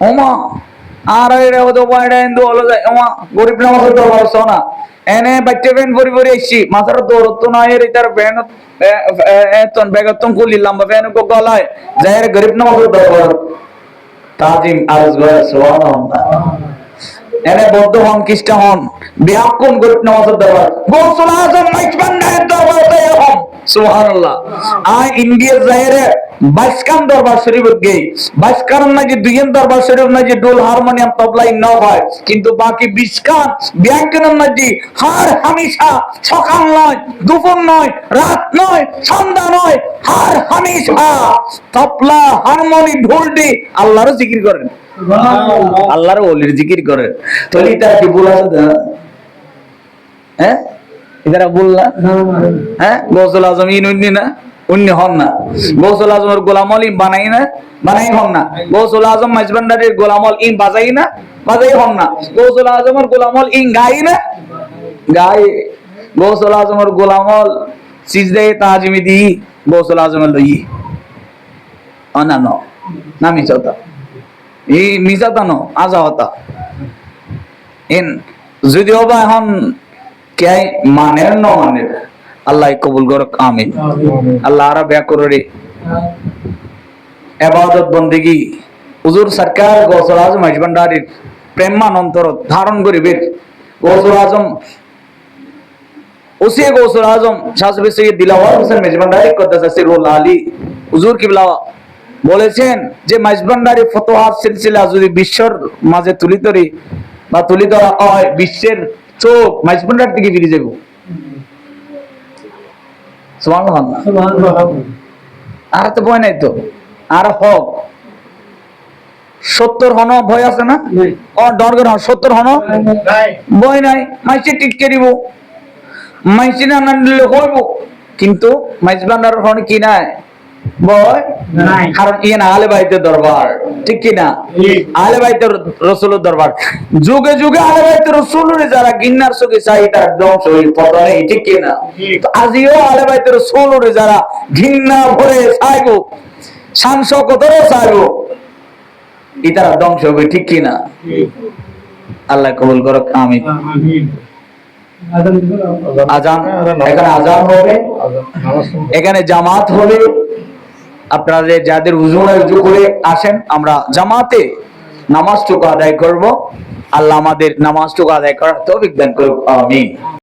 ওমা আর এরা তো বাইরে হিন্দু হলো যায়, ওমা গরিব নামাজের দরবার সোনা এনে বাচ্চা ব্যান ভরি ভরি এসছি, মাথার দৌড়ত না এর তার ব্যান এতন বেগতম খুলিলাম বা ব্যান কো গলায় যায় গরিব নামাজের দরবার তাজিম আরজ করে, সুবহানাল্লাহ। এনে বৌদ্ধ হন, খ্রিস্টান হন, বিহার কোন গরিব নামাজের দরবার গৌসুল আজম মাইজবান্ডারের দরবার তাই হন, সুবহানাল্লাহ। আই ইন্ডিয়া জায়রে 22 খান দরবার শরীফ গই, 22 খান না যে দুইয়ের দরবার শরীফ না যে ঢোল হারমোনিয়াম তবলা ইন্না হয়, কিন্তু বাকি 20 খান ব্যাংকের না যে হার হামেশা সকাল নয়, দুপুর নয়, রাত নয়, সন্ধ্যা নয়, হার হামেশা তবলা হারমোনি ঢোল দি আল্লাহর জিকির করেন, আল্লাহর ওলির জিকির করেন। তাহলে এটা কি ভুল আছে? হ্যাঁ, এটা ভুল না? হ্যাঁ, গৌসুল আজম ইনি না, উনি হন না। গৌসুল আজমের গোলাম আলী বানাই না, বানাই হন না। গৌসুল আজম মাইজবান্ডারের গোলাম আল ইন বাজাই না, বাজাই হন না। গৌসুল আজমের গোলাম আল ইন গাই না, গাই। গৌসুল আজমের গোলাম আল সিজদায়ে তাজিমি দি গৌসুল আজমের লই অনানো নামি চতা এই মিজাতানো আজাওতা ইন যদিও বা এখন কে মানের ন মানের, আল্লাহ কবুল করুক, আমিন। আল্লাহ আরা ব্যাক করে ইবাদত বন্দেগি হুজুর সরকার গৌসুল আজম মাইজবান্ডারির প্রেমান অন্তর ধারণ করিবে। গৌসুল আজম ওসি গৌসুল আজম শাহ সুফি সৈয়দ দিলাওয়ার হোসেন মাইজবান্ডারি কদ্দাস সিরুল আলী হুজুর কিবলা বলেছেন যে মাইজবান্ডারি ফতোয়াত সিলসিলা যদি বিশ্বর মাঝে তুলি ধরা হয়, বিশ্বের চোখ মাইজবান্ডার দিকে ফিরে যাব, সুবহানাল্লাহ। আর তো ভয় নাই তো, আর হক 70 হন ভয় আছে না? ও ডরগর 70 হন ভয় নাই, মাইসে টিটকে দিব, মাইসে না নিলে হইব, কিন্তু মাইজবান্ডার হন কি নাই ভয় নাই, কারণ ইয়ে না আলে বাইতের দরবার, ঠিক কি না? আলে বাইতের রাসূলের দরবার, যুগে যুগে আলে বাইতের রাসূলের যারা গিন্নার চোখে চাই তার ধ্বংস হই পতন নেই, ঠিক কি না? তো আজিও আলে বাইতের রাসূলের যারা ঘৃণা ভরে চাইবো, শান শওকতও চাইবো, ইতারা ধ্বংস হবে, ঠিক কি না? আল্লাহ কবুল করুক, আমিন। আজান, এখানে আজান হবে, এখানে জামাত হবে। আপনাদের যাদের উযু করে আসেন, আমরা জামাতে নামাজটুকু আদায় করব। আল্লাহ আমাদের নামাজটুকু আদায় করার তৌফিক দান করুক, আমিন।